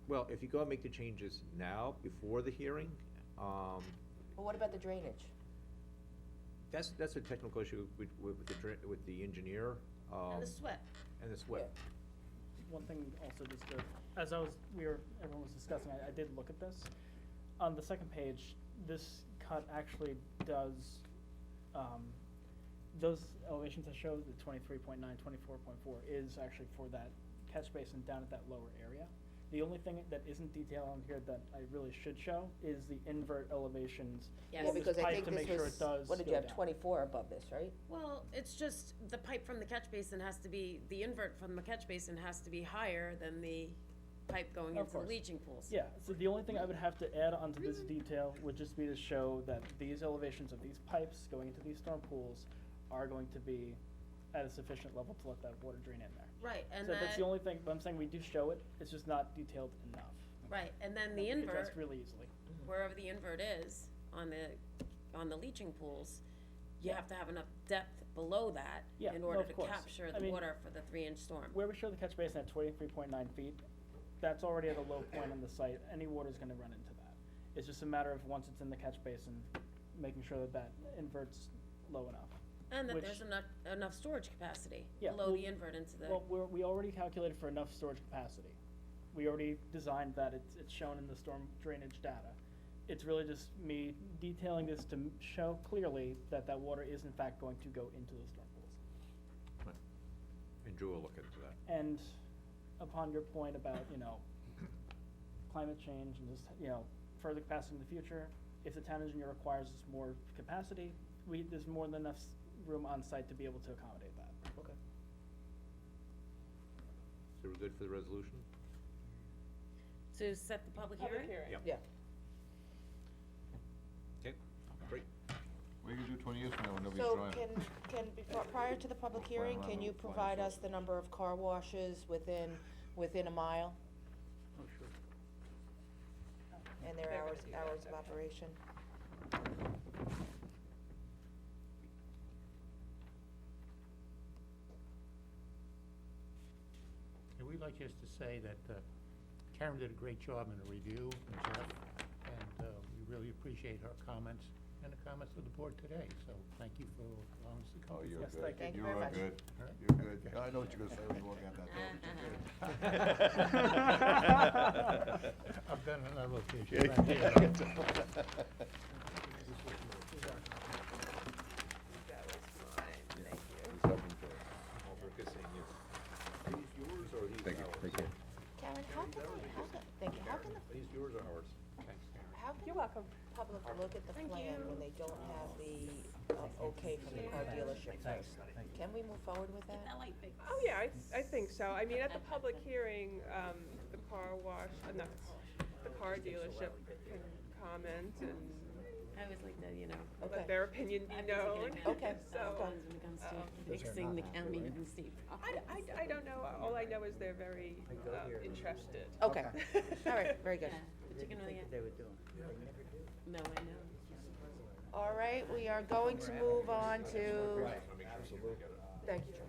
Well, if you go and make the changes now, before the hearing, Well, what about the drainage? that's a technical issue with the engineer, And the sweat. and the SWIP. One thing also just to, as everyone was discussing, I did look at this. On the second page, this cut actually does, those elevations that show the 23.9, 24.4 is actually for that catch basin down at that lower area. The only thing that isn't detailed on here that I really should show is the invert elevations. Yes. Yeah, This because I pipe think to this make sure was, it does what did go you have, down. 24 above this, right? Well, it's just, the pipe from the catch basin has to be, the invert from the catch basin has to be higher than the pipe going Of into the course. leaching pools. Yeah, so the only thing I would have to add onto this detail would just be to show that these elevations of these pipes going into these storm pools are going to be at a sufficient level to let that water drain in there. Right, and So that's that, the only thing, but I'm saying we do show it, it's just not detailed enough. right, and then the Addressed invert, really easily. wherever the invert is on the leaching pools, you have to have enough depth below that Yeah, in no, order of to course. capture I the mean, water for the 3-inch storm. Where we show the catch basin at 23.9 feet, that's already at a low point on the site, any water's gonna run into that. It's just a matter of, once it's in the catch basin, making sure that that invert's low enough. And that which- there's enough storage capacity Yeah, below the well- invert into the. Well, we already calculated for enough storage capacity. We already designed that, it's shown in the storm drainage data. It's really just me detailing this to show clearly that that water is in fact going to go into the storm pools. And Drew will look into that. And upon your point about, climate change and just, further capacity in the future, if the town engineer requires more capacity, there's more than enough room on site to be able to accommodate that. Okay. So we're good for the resolution? To set the public hearing? Yep. Yeah. Okay, great. What are you gonna do 20 years from now when nobody's So driving? before, prior to the public hearing, can you provide us the number of car washes within a mile Oh, sure. and their They're gonna hours, do that, hours of okay. operation? And we'd like just to say that Karen did a great job in the review, and Jeff, and we really appreciate her comments and the comments of the board today, so thank you for allowing us to come. Oh, you're Yes, good. thank you. Thank you You very are much. good. All right. You're good. I know what you're gonna say when you walk out that door, but you're good. I've done it on another location. Yeah, right here. That was fine, thank you. Walter, good seeing you. Are these yours or are these Thank you, ours? take care. Karen, thank you, how can Are these yours or ours? You're welcome. Public look at the plan when they don't have the, okay from the car dealership Thanks, first? thank you. Can we move forward with that? That light fix. Oh, yeah, I think so. I mean, at the public hearing, the car wash, no, the car dealership can comment and I always like to, Okay. let their opinion be I'm just known. looking at Okay. So, when it comes to Because they're fixing the not county happy, and the state problems. I don't know. All I know is they're very interested. Okay, all right, very good. Yeah, but you can really, They were doing. no, I know. All right, we are going to move on to, thank you, Joe.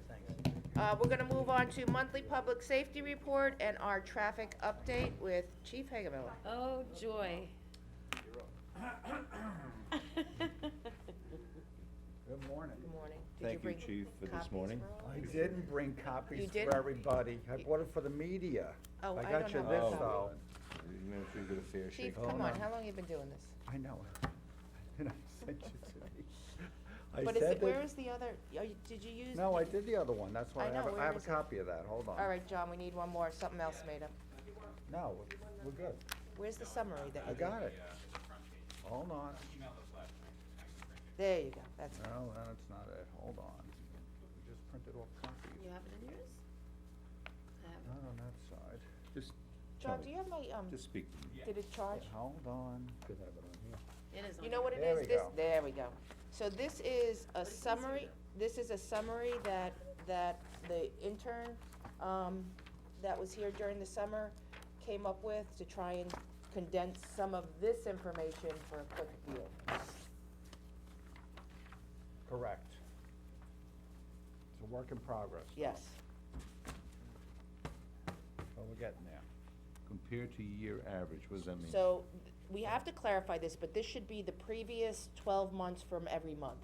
Thanks. We're gonna move on to monthly public safety report and our traffic update with Chief Hagemiller. Oh, joy. Good morning. Good morning. Did Thank you, bring Chief, for this copies morning. for all? I didn't bring You copies didn't? for everybody. I bought it for the media. Oh, I got don't you have this that. though. You know, if you get a fair Chief, shake. Oh, come on, no. how long you been doing this? I know. And I sent you to me. I But is said it, where that- is the other, did you use? No, I did the other one. That's why I I have, know, I where have a is it? copy of that. Hold on. All right, John, we need one more, something else made up. No, we're good. Where's the summary that I you did? got it. Hold on. There you go, that's it. No, that's not it. Hold on. We just printed off copies. You have it in yours? I have it. Not on that side. Just John, tell do me. you have my, Just speak to me. did it charge? Hold on. Could have it on here. It is on You know what it There is? we This, go. there we go. So this is a summary, that the intern, that was here during the summer came up with to try and condense some of this information for a quick view. Correct. It's a work in progress. Yes. Well, we're getting there. Compared to year average, what does that mean? So, we have to clarify this, but this should be the previous 12 months from every month.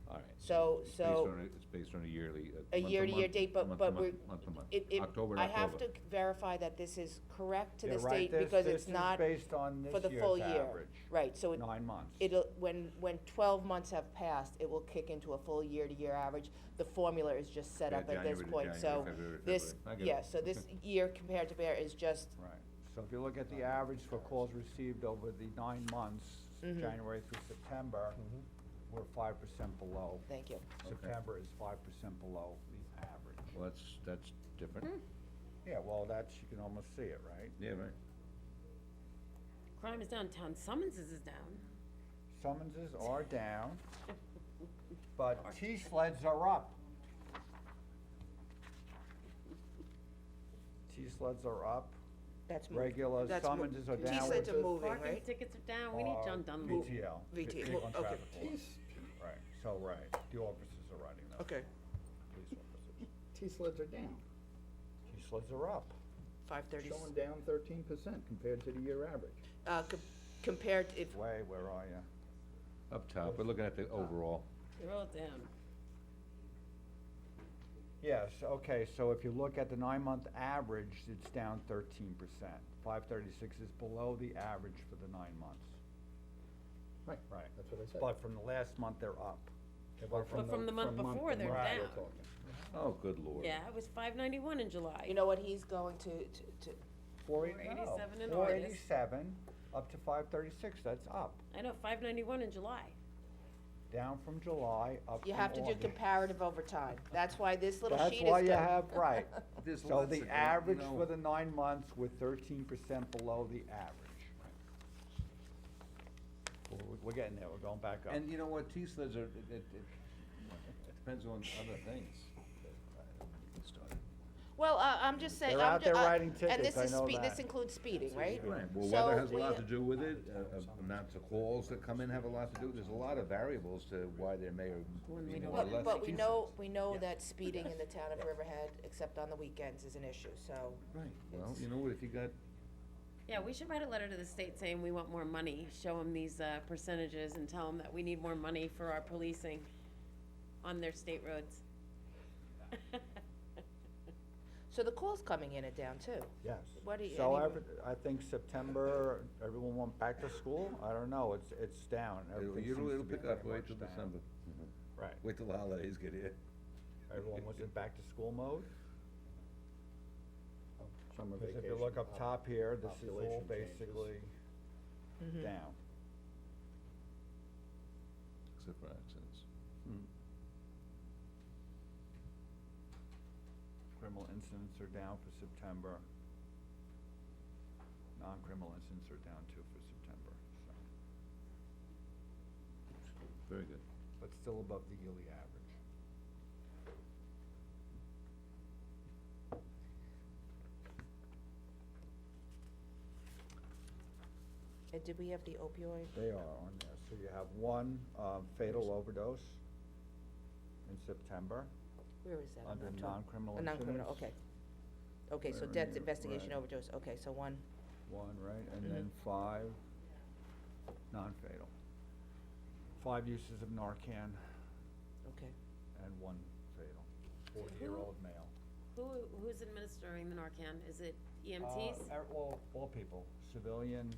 All right. So, It's based so, on it's based on a yearly, a year-to-year date, but, month to but month, we're, month to month. it, October to I have October. to verify that this is correct to You're the right, state, because this it's is not based on for this the full year's year. average, Right, so 9 months. it'll, when 12 months have passed, it will kick into a full year-to-year average. The formula is just set Yeah, up at this January to point, so January, February to this, February. I get yeah, it. so this year compared to bear is just, Right, so if you look at the average for calls received over the 9 months, Mhm. January through September, we're 5% below. thank you. September is 5% below the average. Well, that's different. Yeah, well, that's, you can almost see it, right? Yeah, right. Crime is downtown, summonses is down. Summonses are down, but T-sleds are up. T-sleds are up, That's regular that's mo- summonses are down. T-sleds are moving, Parking right? tickets are down, we need John Dunlop. VTL. VTL, Vehicle and okay. Traffic Law. Right, so, right, the officers are riding those. Okay, Police officers. T-sleds are down, T-sleds are up, 5:30. showing down 13% compared to the year average. Compared, if, way, where are you? Up top, we're looking at the overall. They're all down. Yes, okay, so if you look at the 9-month average, it's down 13%. 536 is below the average for the 9 months. Right, Right. that's what I said. But from the last month, they're up. But But from the month before, to they're month, we're down. talking. Oh, good lord. Yeah, it was 591 in July. you know what, he's going to, 487 in August. 487, up to 536, that's up. I know, 591 in July. Down from July, up from you have to do August. comparative over time. That's why this little That's sheet is why you good. have, right. There's So lots the of, average you know- for the 9 months, we're 13% below the average. We're getting there, we're going back up. And you know what, T-sleds are, it depends on other things. Well, I'm just saying, They're I'm out there writing and tickets, this I is know this that. includes speeding, right? Right, well, So weather has a lot we- to do with it, amounts of calls that come in have a lot to do, there's a lot of variables to why there may or When we be don't more or have- less. But we know, T-sleds. that speeding in the town of Riverhead, except on the weekends, is an issue, so. Right, well, it's- you know what, if you got, Yeah, we should write a letter to the state saying we want more money, show them these percentages and tell them that we need more money for our policing on their state roads. So the calls coming in are down too. Yes. What do you- So any- I think September, everyone went back to school, I don't know, it's down. Everything seems to it'll be pick up, pretty wait till much down. December. Right. Wait till the holidays get here. Everyone was in back to school mode? Summer Because if you vacation, look up top here, this is all population changes. basically Mhm. down. Except for accidents. Criminal incidents are down for September. Non-criminal incidents are down too for September, so, Very good. but still above the yearly average. And did we have the opioid? They are on there, so you have one, fatal overdose in September, Where is that? I'm under not talking- non-criminal Oh, non-criminal, incidents. okay. Okay, so Right, death, right, investigation, right. overdose, okay, so one, One, right, and Mhm. then 5 non-fatal. 5 uses of Narcan okay. and 1 fatal, 40-year-old male. Who's administering the Narcan? Is it EMTs? All people, civilian,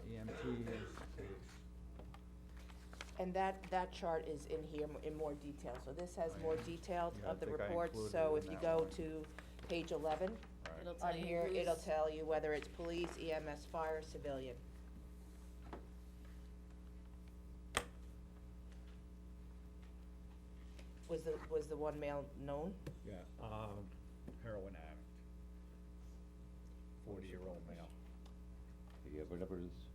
EMTs, police. And that chart is in here in more detail, so this has more detailed Yeah, I of the think I reports, included so it if in you that go one. to page 11, It'll tell on you here, it'll who's- tell you whether it's police, EMS, fire, civilian. Was the one male known? Yeah, heroin addict. 40-year-old male. Yeah, whatever it is.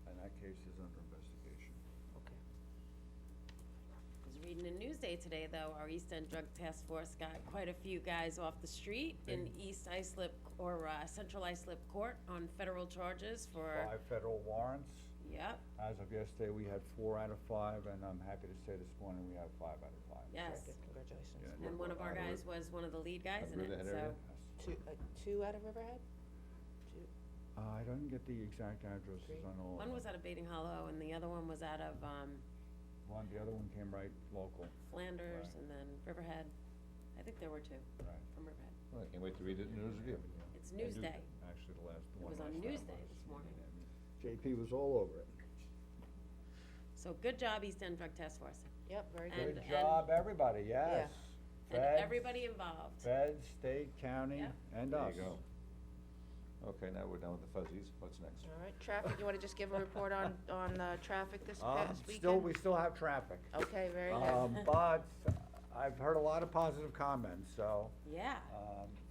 And that case is under investigation. Okay. I was reading in Newsday today, though, our East End Drug Task Force got quite a few guys off the street in East Islip, or Central Islip Court on federal charges for, 5 federal warrants. yep, As of yesterday, we had 4 out of 5, and I'm happy to say this morning we have 5 out of 5. yes. Very good, congratulations. Yeah. And one of our guys was one of the lead guys in it, Riverhead so. area? Two out of Riverhead? Two, I don't get the exact addresses Three. on all of them. One was out of Bating Hollow and the other one was out of, one, the other one came right local. Flanders Right. and then Riverhead. I think there were two Right. from Riverhead. Well, I can't wait to read it in the News Review. It's Newsday. Actually, the last It one. was on last time Newsday was- this morning. JP was all over it. So good job, East End Drug Task Force. Yep, very And- good. Good job, everybody, yes. And Feds, everybody involved. Feds, state, county, Yep. and There us. you go. Okay, now we're done with the fuzzies. What's next? All right, traffic, you wanna just give a report on, traffic this Um, past weekend? still, we still have traffic. Okay, very Um, good. but I've heard a lot of positive comments, so, Yeah.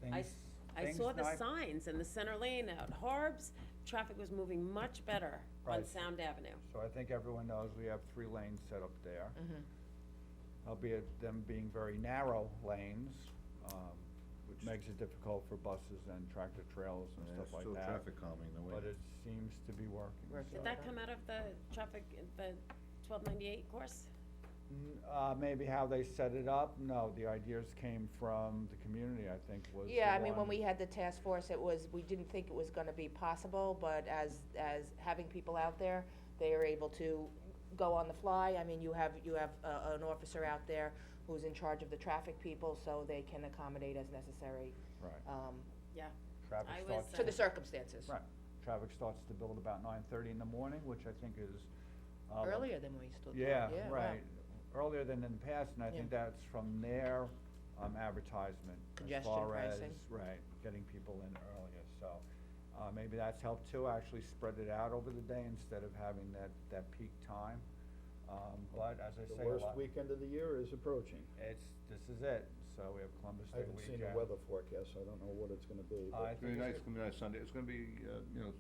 things, I, I things saw the not- signs in the center lane at Harbs. Traffic was moving much better on Right. Sound Avenue. So I think everyone knows we have 3 lanes set up there, Mhm. albeit them being very narrow lanes, which makes it difficult for buses and tractor trailers and Yeah, stuff like still that. traffic calming, though, But ain't it seems to be working. Working. Did so- that come out of the traffic, the 1298 course? Maybe how they set it up, no, the ideas came from the community, I think, was the Yeah, I mean, when one- we had the task force, we didn't think it was gonna be possible, but as having people out there, they are able to go on the fly. I mean, you have an officer out there who's in charge of the traffic people, so they can accommodate as necessary, Right, Yeah. traffic I was, starts. to the circumstances. Right, traffic starts to build about 9:30 in the morning, which I think is. Earlier than we still. Yeah, wow. right, earlier than in the past, and I think Yeah. that's from their, advertisement. Congestion As far as, pricing. right, getting people in earlier, so, maybe that's helped too, actually spread it out over the day instead of having that peak time. But as I say, The worst weekend of the year is approaching. this is it, so we have Columbus I Day haven't weekend. seen the weather forecast, so I don't know what it's gonna be, I It's but gonna be think nice, it's- it's gonna be nice Sunday. It's gonna be, you know,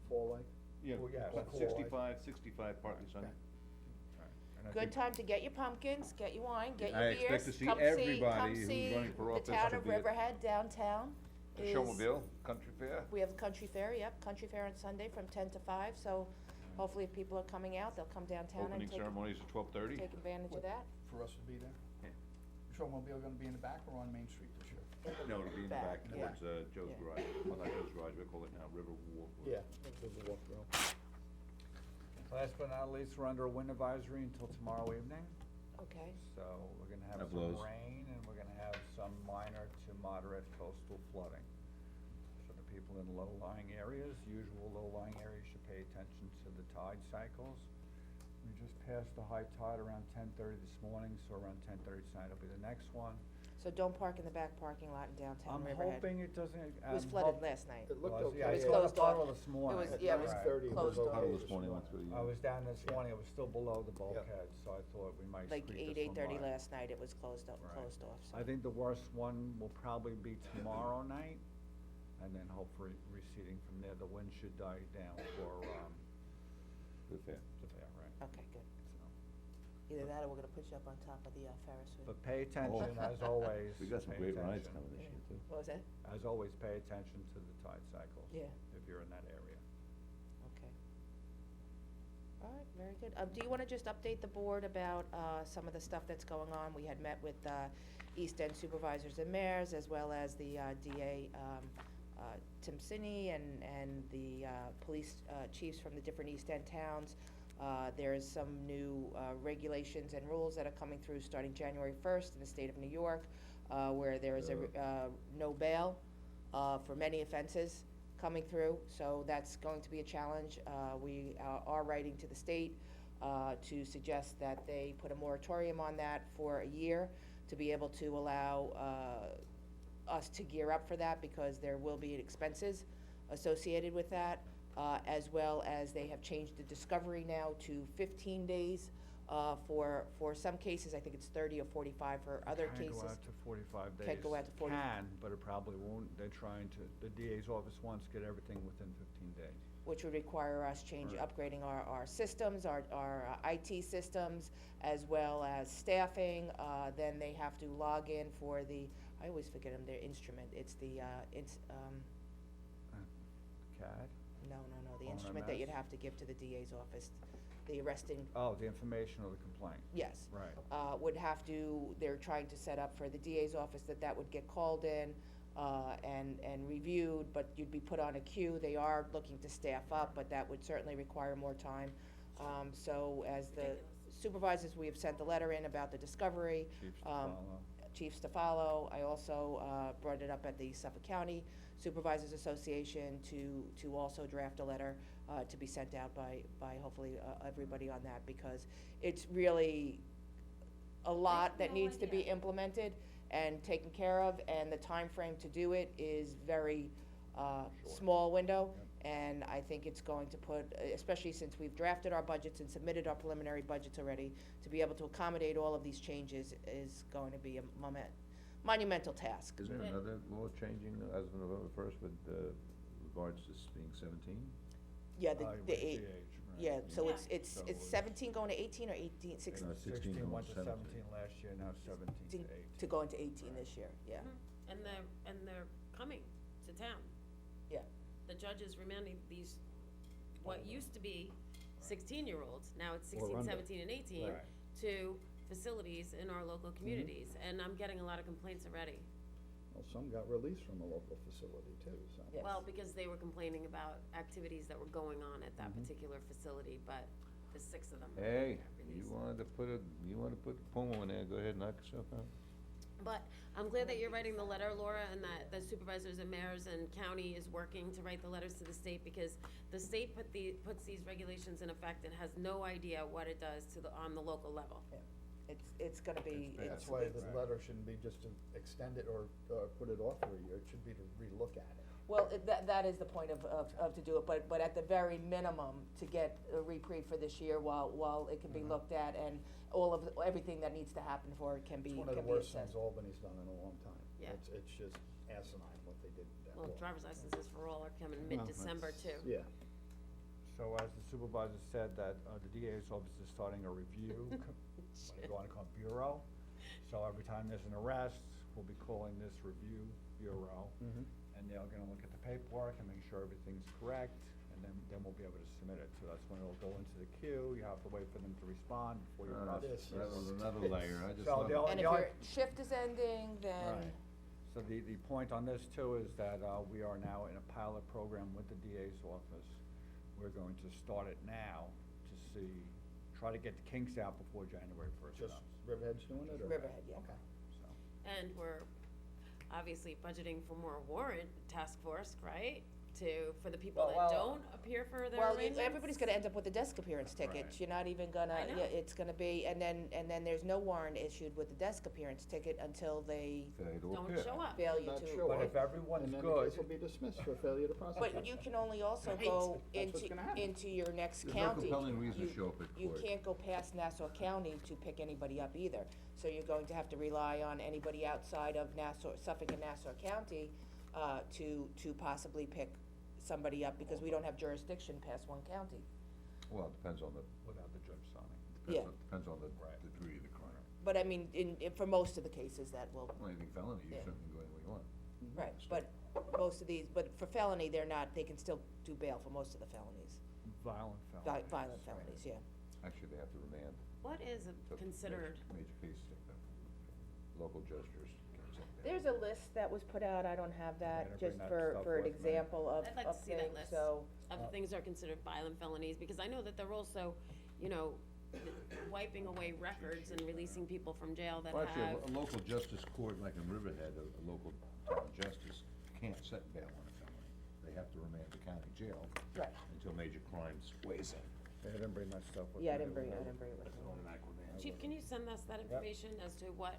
fall-like. yeah, Well, yeah, about fall. 65, partly sunny. Right, and I Good think- time to get your pumpkins, get your wine, get I your expect beers. to see Come everybody who's see running for office the town to of be at Riverhead downtown. The is- Showmobile, Country Fair. We have a country fair, yep, country fair on Sunday from 10 to 5, so hopefully if people are coming out, they'll come downtown and Opening take ceremonies at 12:30. advantage of that. For us to be there? Yeah. Showmobile gonna be in the back or on Main Street this year? No, it'll be in the back Back, yeah. towards Joe's Yeah. Garage. Well, not Joe's Garage, we call it now River Walk. Yeah, there's a walk through. Last but not least, we're under a wind advisory until tomorrow evening, Okay, so we're gonna have That some blows. rain and we're gonna have some minor to moderate coastal flooding. So the people in low-lying areas, usual low-lying areas should pay attention to the tide cycles. We just passed the high tide around 10:30 this morning, so around 10:30 tonight will be the next one. so don't park in the back parking lot in downtown I'm Riverhead. hoping it doesn't, It was I'm flooded hope- last night. It looked Well, okay. yeah, I was saw the closed off. puddle this morning. was- yeah, it was Right. 9:30 closed was off. okay Puddle this morning went through, I was down this morning, it was still below the bulkhead, Yep. so I thought we might Like squeak 8:30 this one by. last night, it was closed up, Right. closed off, so. I think the worst one will probably be tomorrow night, and then hopefully receding from there, the wind should die down for, Good fair. the fair, right? Okay, good. So, Either that or we're gonna put you up on top of the Ferris wheel. but pay attention, as always. We got some pay great rides attention. coming this year, too. What was that? As always, pay attention to the tide cycles. Yeah. If you're in that area. Okay. All right, very good. Do you wanna just update the board about, some of the stuff that's going on? We had met with, East End supervisors and mayors, as well as the, DA, Tim Sinney and the, police, chiefs from the different East End towns. There's some new, regulations and rules that are coming through starting January 1st in the state of New York, where there is a, no bail, for many offenses coming through, so that's going to be a challenge. We are writing to the state to suggest that they put a moratorium on that for a year to be able to allow us to gear up for that, because there will be expenses associated with that, as well as they have changed the discovery now to 15 days for some cases. I think it's 30 or 45 for other Can cases. go out to 45 days. Can go out to 40. Can, but it probably won't. They're trying to, the DA's office wants to get everything within 15 days. Which would require us upgrading our systems, our IT systems, as well as staffing. Then they have to log in for the, I always forget them, their instrument. It's the, CAD? no, the instrument that you'd OMS? have to give to the DA's office, the arresting, Oh, the information or the complaint. yes. Right. Would have to, they're trying to set up for the DA's office that would get called in, and reviewed, but you'd be put on a queue. They are looking to staff up, but that would certainly require more time. So as the, Ridiculous. supervisors, we have sent the letter in about the discovery. Chief Um, Stefano. Chief Stefano, I also, brought it up at the Suffolk County Supervisors Association to also draft a letter, to be sent out by hopefully, everybody on that, because it's really a lot that no needs to be idea. implemented and taken care of, and the time frame to do it is very, small window. And I think it's going to put, especially since we've drafted our budgets and submitted our preliminary budgets already, to be able to accommodate all of these changes is going to be a monumental task. Isn't there Yeah. another law changing as of November first with, regards to this being 17? Yeah, with the the eight, age, right. yeah, so Yeah. it's So it's 17 going to 18 or 18, 16, No, 16 went to going 17 last year, now 17 to 18. to go into 18 this year, yeah. And they're coming to town. Yeah. The judge is remanding these, what used to be 16-year-olds, now it's Or 16, under. 17, and 18, Right. to facilities in our local communities, and I'm getting a lot of complaints already. Well, some got released from a local facility too, so. Yes. Well, because they were complaining about activities that were going on at that Mhm. particular facility, but the 6 of them were Hey, released. you wanted to put the Puma in there, go ahead, knock yourself out. But I'm glad that you're writing the letter, Laura, and that the supervisors and mayors and county is working to write the letters to the state, because the state puts these regulations in effect and has no idea what it does on the local level. It's gonna be, It's bad. That's why the letter shouldn't be just to extend it or put it off for a year, it should be to relook at it. well, that is the point of to do it, but at the very minimum, to get a reprieve for this year while it can be looked at, and everything that needs to happen for it can be It's assessed. one of the worst things Albany's done in a long time. Yeah. It's just asinine what they did with that Well, law. driver's licenses for all are coming Well, mid-December too. Yeah. So as the supervisor said, that the DA's office is starting a review, what they wanna call bureau. So every time there's an arrest, we'll be calling this review bureau. Mhm. And they're gonna look at the paperwork and make sure everything's correct, and then we'll be able to submit it. So that's when it'll go into the queue, you have to wait for them to respond before you process. This That was is- another layer, I just So love the it. only- And if your shift is ending, then. Right. So the point on this too is that, we are now in a pilot program with the DA's office. We're going to start it now to see, try to get the kinks out before January first comes. Just Riverhead's doing it, or? Riverhead, yeah. Okay. So, And we're obviously budgeting for more warrant task force, right? For the people that Well, don't appear for their Well, arraignments? everybody's gonna end up with a desk appearance ticket, Right. you're not even gonna, I know. yeah, it's gonna be, and then there's no warrant issued with the desk appearance ticket until they Failure to Don't appear. show up. fail you Not to. sure. But if everyone's And then good. the case will be dismissed for failure to prosecute. But you can only also Right. go That's what's into, gonna happen. into your next There's no county. compelling reason to You- show up at You court. can't go past Nassau County to pick anybody up either. So you're going to have to rely on anybody outside of Suffolk and Nassau County, to possibly pick somebody up, because we don't have jurisdiction past one county. Well, it depends on the, Without the judge signing. Yeah. depends on the Right. degree of the crime. But I mean, for most of the cases that will, Well, anything felony, you Yeah. certainly go anywhere you want. right, but most of these, but for felony, they can still do bail for most of the felonies. Violent felonies. Violent felonies, yeah. Actually, they have to remand. What is So considered, Major cases, local judges. There's a list that was put out, I don't have that, Yeah, just bring that for stuff an with me. example of I'd like to of see that things, list. so. of the things that are considered violent felonies? Because I know that they're also, you know, wiping away records and releasing people from jail that Well, actually, have. a local justice court, like in Riverhead, a local town justice can't set bail on a felony. They have to remand the county jail Right. until major crimes weighs in. Yeah, I didn't bring that stuff with me. Yeah, I didn't bring it with me. Chief, can you send us that information as to what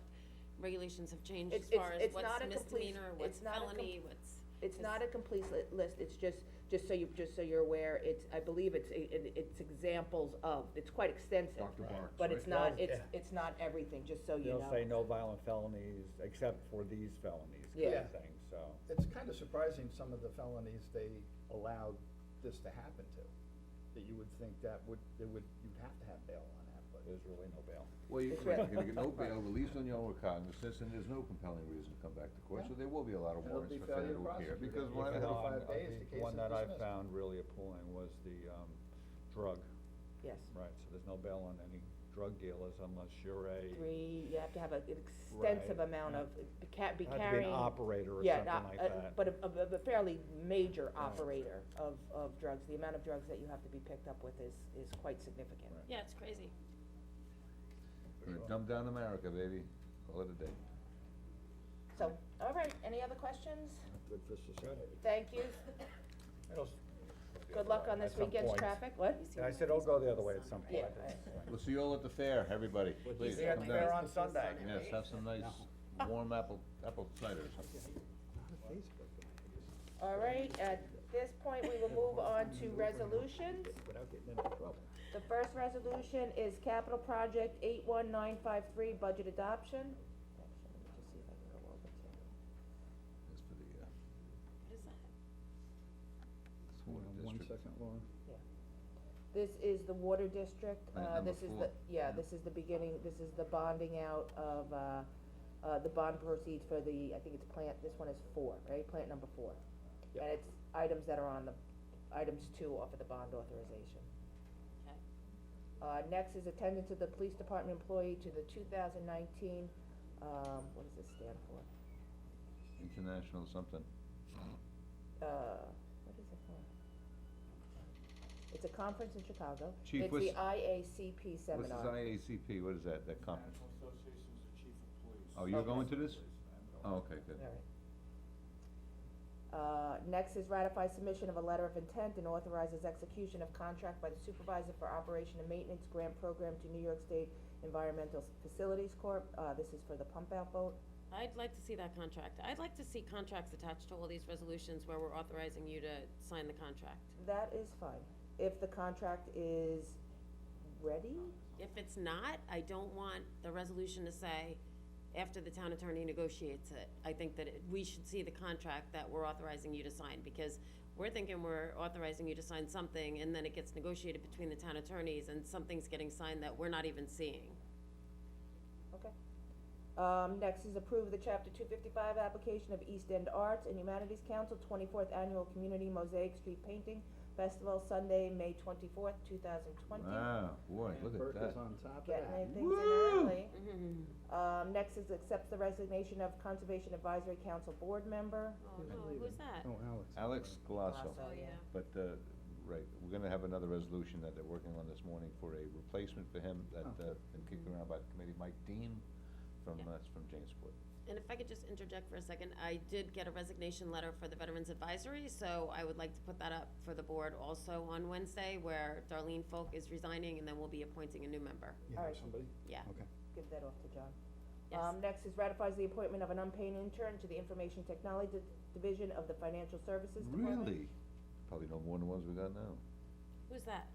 regulations have changed It's- as far as it's what's not a complete- misdemeanor, what's it's not a felony, what's? It's not a complete list, it's just so you're aware, I believe it's examples of, it's quite extensive. Dr. Barks, But it's right? not, Yeah. it's not everything, just so you know. They'll say no violent felonies, except for these felonies, kind Yeah. of thing, so. It's kind of surprising, some of the felonies they allowed this to happen to, that you would think you'd have to have bail on that, but. There's really no bail. Well, you're It's correct, right. you're gonna get no bail, released on your own recognizance, and there's no compelling reason to come back to court, so there will be a lot of And it'll warrants be for failure failure to to appear, prosecute. because If why you the have hell? 35 days, the case One is that I dismissed. found really appalling was the, drug, Yes. right, so there's no bail on any drug dealers unless you're a. You have to have an extensive Right, amount yeah. of, be Have to be an carrying. operator or Yeah, something like that. but a fairly major operator of drugs, the amount of drugs that you have to be picked up with is quite significant. Right. Yeah, it's crazy. Gonna dumb down America, baby, call it a day. So, all right, any other questions? Good for society. Thank you. It'll Good luck on this At some weekend's point. traffic. What? And I said it'll go the other way at some point. Yeah. We'll see you all at the fair, everybody, please, See you at come the down. fair on Sunday. Yes, have some nice warm apple cider or something. All right, at this point, we will move on to resolutions. Without getting into trouble. The first resolution is capital project 81953, budget adoption. Actually, let me just see if I can go over to. That's for the, What is that? water One district. second, Laura. This is the water district, Plant number this is 4. the, yeah, this is the beginning, this is the bonding out of, the bond proceeds for the, I think it's plant, this one is 4, right, plant number 4. Yep. And it's items that are on the, items 2 off of the bond authorization. Okay. Next is attendance of the police department employee to the 2019, what does this stand for? International something. What is it for? It's a conference in Chicago. Chief, It's what's- the IACP seminar. What's this IACP, what is that conference? National Associations of Chief of Police. Oh, you're Okay. going to this? Oh, okay, good. All right. Next is ratify submission of a letter of intent and authorizes execution of contract by the supervisor for operation and maintenance grant program to New York State Environmental Facilities Corp. This is for the pump out boat. I'd like to see that contract. I'd like to see contracts attached to all these resolutions where we're authorizing you to sign the contract. That is fine, if the contract is ready. If it's not, I don't want the resolution to say, after the town attorney negotiates it. I think that we should see the contract that we're authorizing you to sign, because we're thinking we're authorizing you to sign something, and then it gets negotiated between the town attorneys, and something's getting signed that we're not even seeing. Okay. Next is approve the chapter 255 application of East End Arts and Humanities Council 24th Annual Community Mosaic Street Painting Festival, Sunday, May 24th, 2020. Wow, boy, look at Burke that. is on top of Getting that. in things in early. Mm-hmm. Next is accepts the resignation of Conservation Advisory Council Board Member. Oh, no, who's that? Oh, Alex. Alex Galasso. Oh, yeah. But, right, we're gonna have another resolution that they're working on this morning for a replacement for him that, Oh. been kicked around by the committee, Mike Dean from, Yeah. that's from Jamesport. And if I could just interject for a second, I did get a resignation letter for the Veterans Advisory, so I would like to put that up for the board also on Wednesday, where Darlene Folk is resigning, and then we'll be appointing a new member. You All have right. somebody? Yeah. Okay. Give that off to John. Yes. Next is ratifies the appointment of an unpaid intern to the Information Technology Division of the Financial Services Department. Really? Probably no more than the ones we got now. Who's that?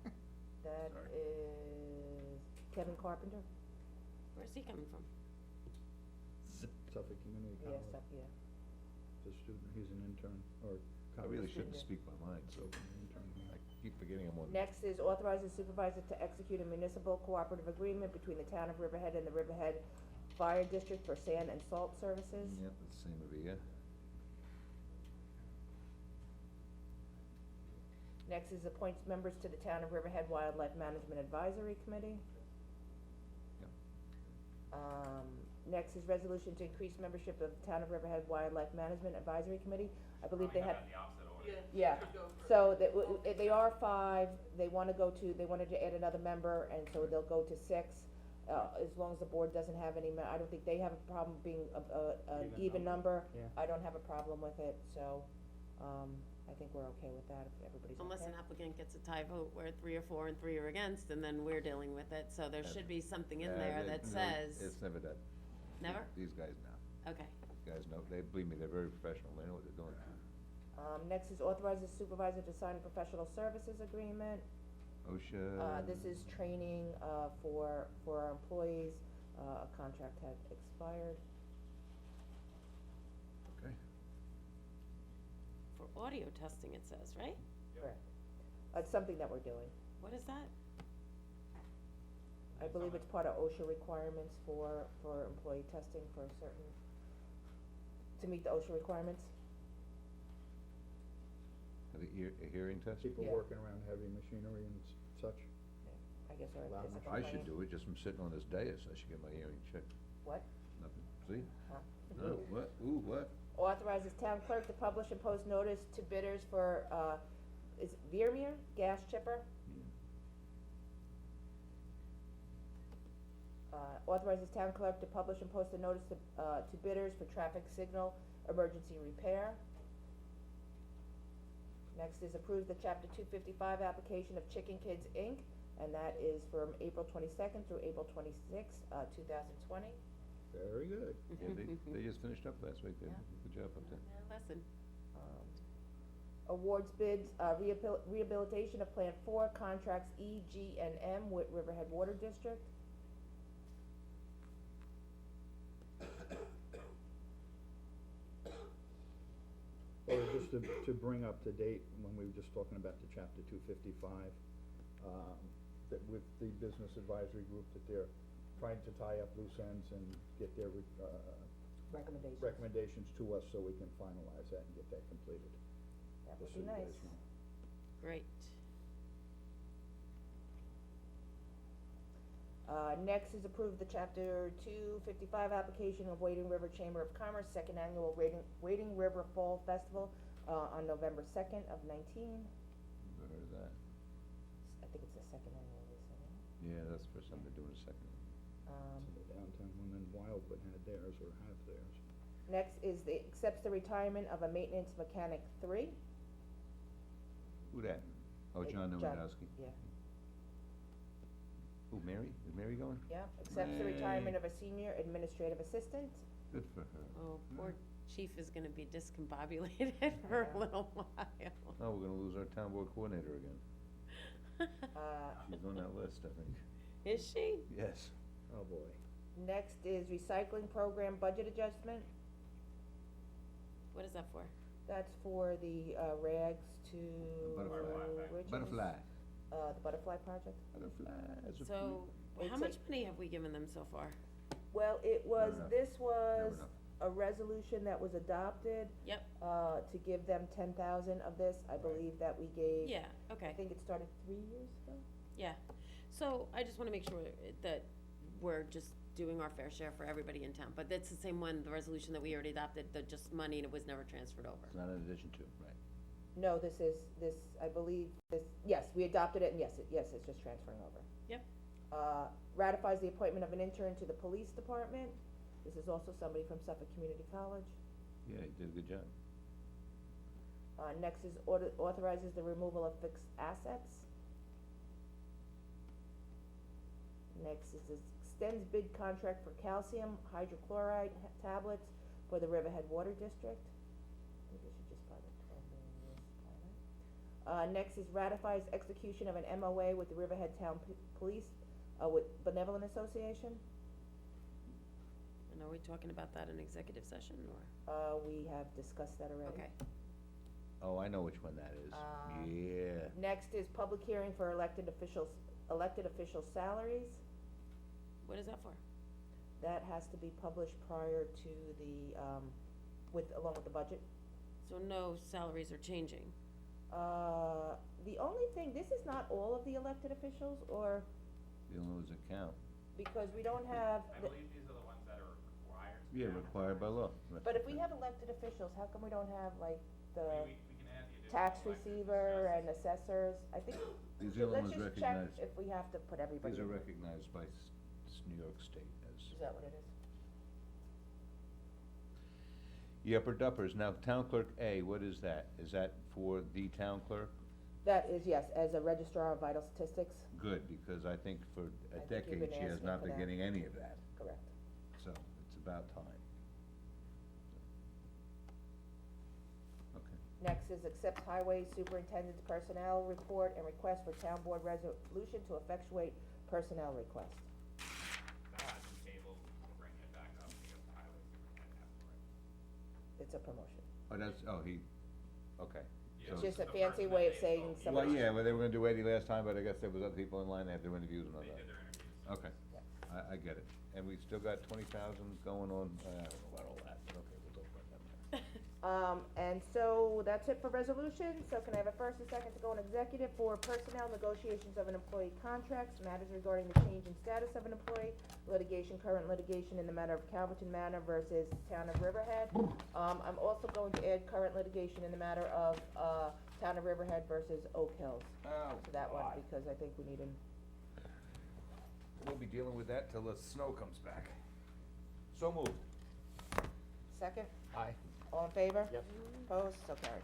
That Sorry. is Kevin Carpenter. Where's he coming from? Suffolk Community Yes, College. yeah. The student, he's an intern, or. I really college shouldn't Yeah. speak my mind, so intern, yeah. I keep forgetting I'm on. Next is authorizes supervisor to execute a municipal cooperative agreement between the town of Riverhead and the Riverhead Fire District for sand and salt services. Yep, it's the same over here. Next is appoints members to the town of Riverhead Wildlife Management Advisory Committee. Yep. Next is resolution to increase membership of the town of Riverhead Wildlife Management Advisory Committee. I believe they have. Yeah, so they are 5, they wanted to add another member, and so they'll go to 6. As long as the board doesn't have any, I don't think they have a problem being an even number. Yeah. I don't have a problem with it, so, I think we're okay with that, if everybody's okay. Unless an applicant gets a tie vote where 3 or 4 and 3 are against, and then we're dealing with it, so there should be something in there that says, It's never that. never? These guys know. Okay. These guys know, believe me, they're very professional, they know what they're doing. Next is authorizes supervisor to sign a professional services agreement. OSHA. This is training, for our employees, a contract had expired. Okay. For audio testing, it says, right? Correct. It's something that we're doing. What is that? I believe it's part of OSHA requirements for employee testing for certain, to meet the OSHA requirements. A hearing test? People Yeah. working around heavy machinery and such. I guess our Loud physical I training. should do it, just from sitting on this dais, I should get my hearing checked. What? Nothing, see? Huh? No, what, ooh, what? Authorizes town clerk to publish and post notice to bidders for, is it Vermeer gas chipper? Authorizes town clerk to publish and post a notice to bidders for traffic signal emergency repair. Next is approves the chapter 255 application of Chicken Kids Inc., and that is from April 22nd through April 26th, 2020. Very good. Yeah, they just finished up last week, Yeah. good job up there. Lesson. Awards bids, rehabilitation of Plan 4, contracts E, G, and M with Riverhead Water District. Or just to bring up to date, when we were just talking about the chapter 255, that with the business advisory group, that they're trying to tie up loose ends and get their, Recommendations. recommendations to us so we can finalize that and get that completed. That Just would be so you nice. guys know. Great. Next is approve the chapter 255 application of Wading River Chamber of Commerce, second annual Wading River Fall Festival, on November 2nd of 19. Never heard of that. I think it's the second annual, they said, isn't it? Yeah, that's the first time they're doing a second. So the downtown women Wildwood had theirs or have theirs. Next is accepts the retirement of a maintenance mechanic 3. Who that? Oh, John Nowinowski. Yeah, Who, Mary? Is Mary going? yeah, accepts the retirement of a senior administrative assistant. Good for her. Oh, poor chief is gonna be discombobulated for a little while. Oh, we're gonna lose our town board coordinator again. She's on that list, I think. Is she? Yes. Oh, boy. Next is recycling program budget adjustment. What is that for? That's for the, rags to Richards. Butterfly. The butterfly project. Butterflies are So, It's how a- much money have we given them so far? Well, it was, enough. this was enough. a resolution that was adopted, Yep, to give them 10,000 of this. I believe that we gave. yeah, I okay, think it started 3 years ago. yeah. So, I just wanna make sure that we're just doing our fair share for everybody in town, but that's the same one, the resolution that we already adopted, the just money and it was never transferred over. It's not in addition to, right. No, I believe yes, we adopted it, and yes, it's just transferring over. Yep. Ratifies the appointment of an intern to the police department. This is also somebody from Suffolk Community College. Yeah, he did a good job. Next is authorizes the removal of fixed assets. Next is extends bid contract for calcium hydrochloride tablets for the Riverhead Water District. I think this should just probably next is ratifies execution of an MOA with the Riverhead Town Police, with Benevolent Association. And are we talking about that in executive session, or? We have discussed that already. Okay, Oh, I know which one that is. Yeah. Next is public hearing for elected officials' salaries. what is that for? That has to be published prior to the, along with the budget. So no salaries are changing? The only thing, this is not all of the elected officials, or, The only ones that count. because we don't have, I believe these are the ones that are required. to Yeah, be on the required by law. Right. but if we have elected officials, how come we don't have, like, the We can add the additional tax elected receiver and assessors. assessors? I think, These are the let's ones just check recognized. if we have to put everybody These are in. recognized by New York State as. Is that what it is? Yupper duppers. Now, town clerk A, what is that? Is that for the town clerk? That is, yes, as a registrar of vital statistics, Good, because I think for a I think you've decade, been she has asking not for been that. getting any of that, correct. so it's about time. Okay. Next is accepts highway superintendent's personnel report and request for town board resolution to effectuate personnel request. That has been tabled, we'll bring it back up because the highway superintendent asked for it. It's a promotion. Oh, that's, okay. Yeah, So- It's just a the fancy person way that of they saying spoke- somebody. Well, yeah, well, they were gonna do Eddie last time, but I guess there was other people in line, they had their interviews and all They that. did their interviews. Okay, I get it. And we still got 20,000 going on, I don't know about all that, but okay, we'll talk about that later. And so that's it for resolution. So can I have a first and second to go in executive for personnel negotiations of an employee contracts, matters regarding the change in status of an employee, current litigation in the matter of Calverton Manor versus Town of Riverhead. I'm also going to add current litigation in the matter of, Town of Riverhead versus Oak Hills Oh, to that one, God. because I think we need an, we'll be dealing with that till the snow comes back. So moved. Second? Aye. All in favor? Yep. Opposed? So carried.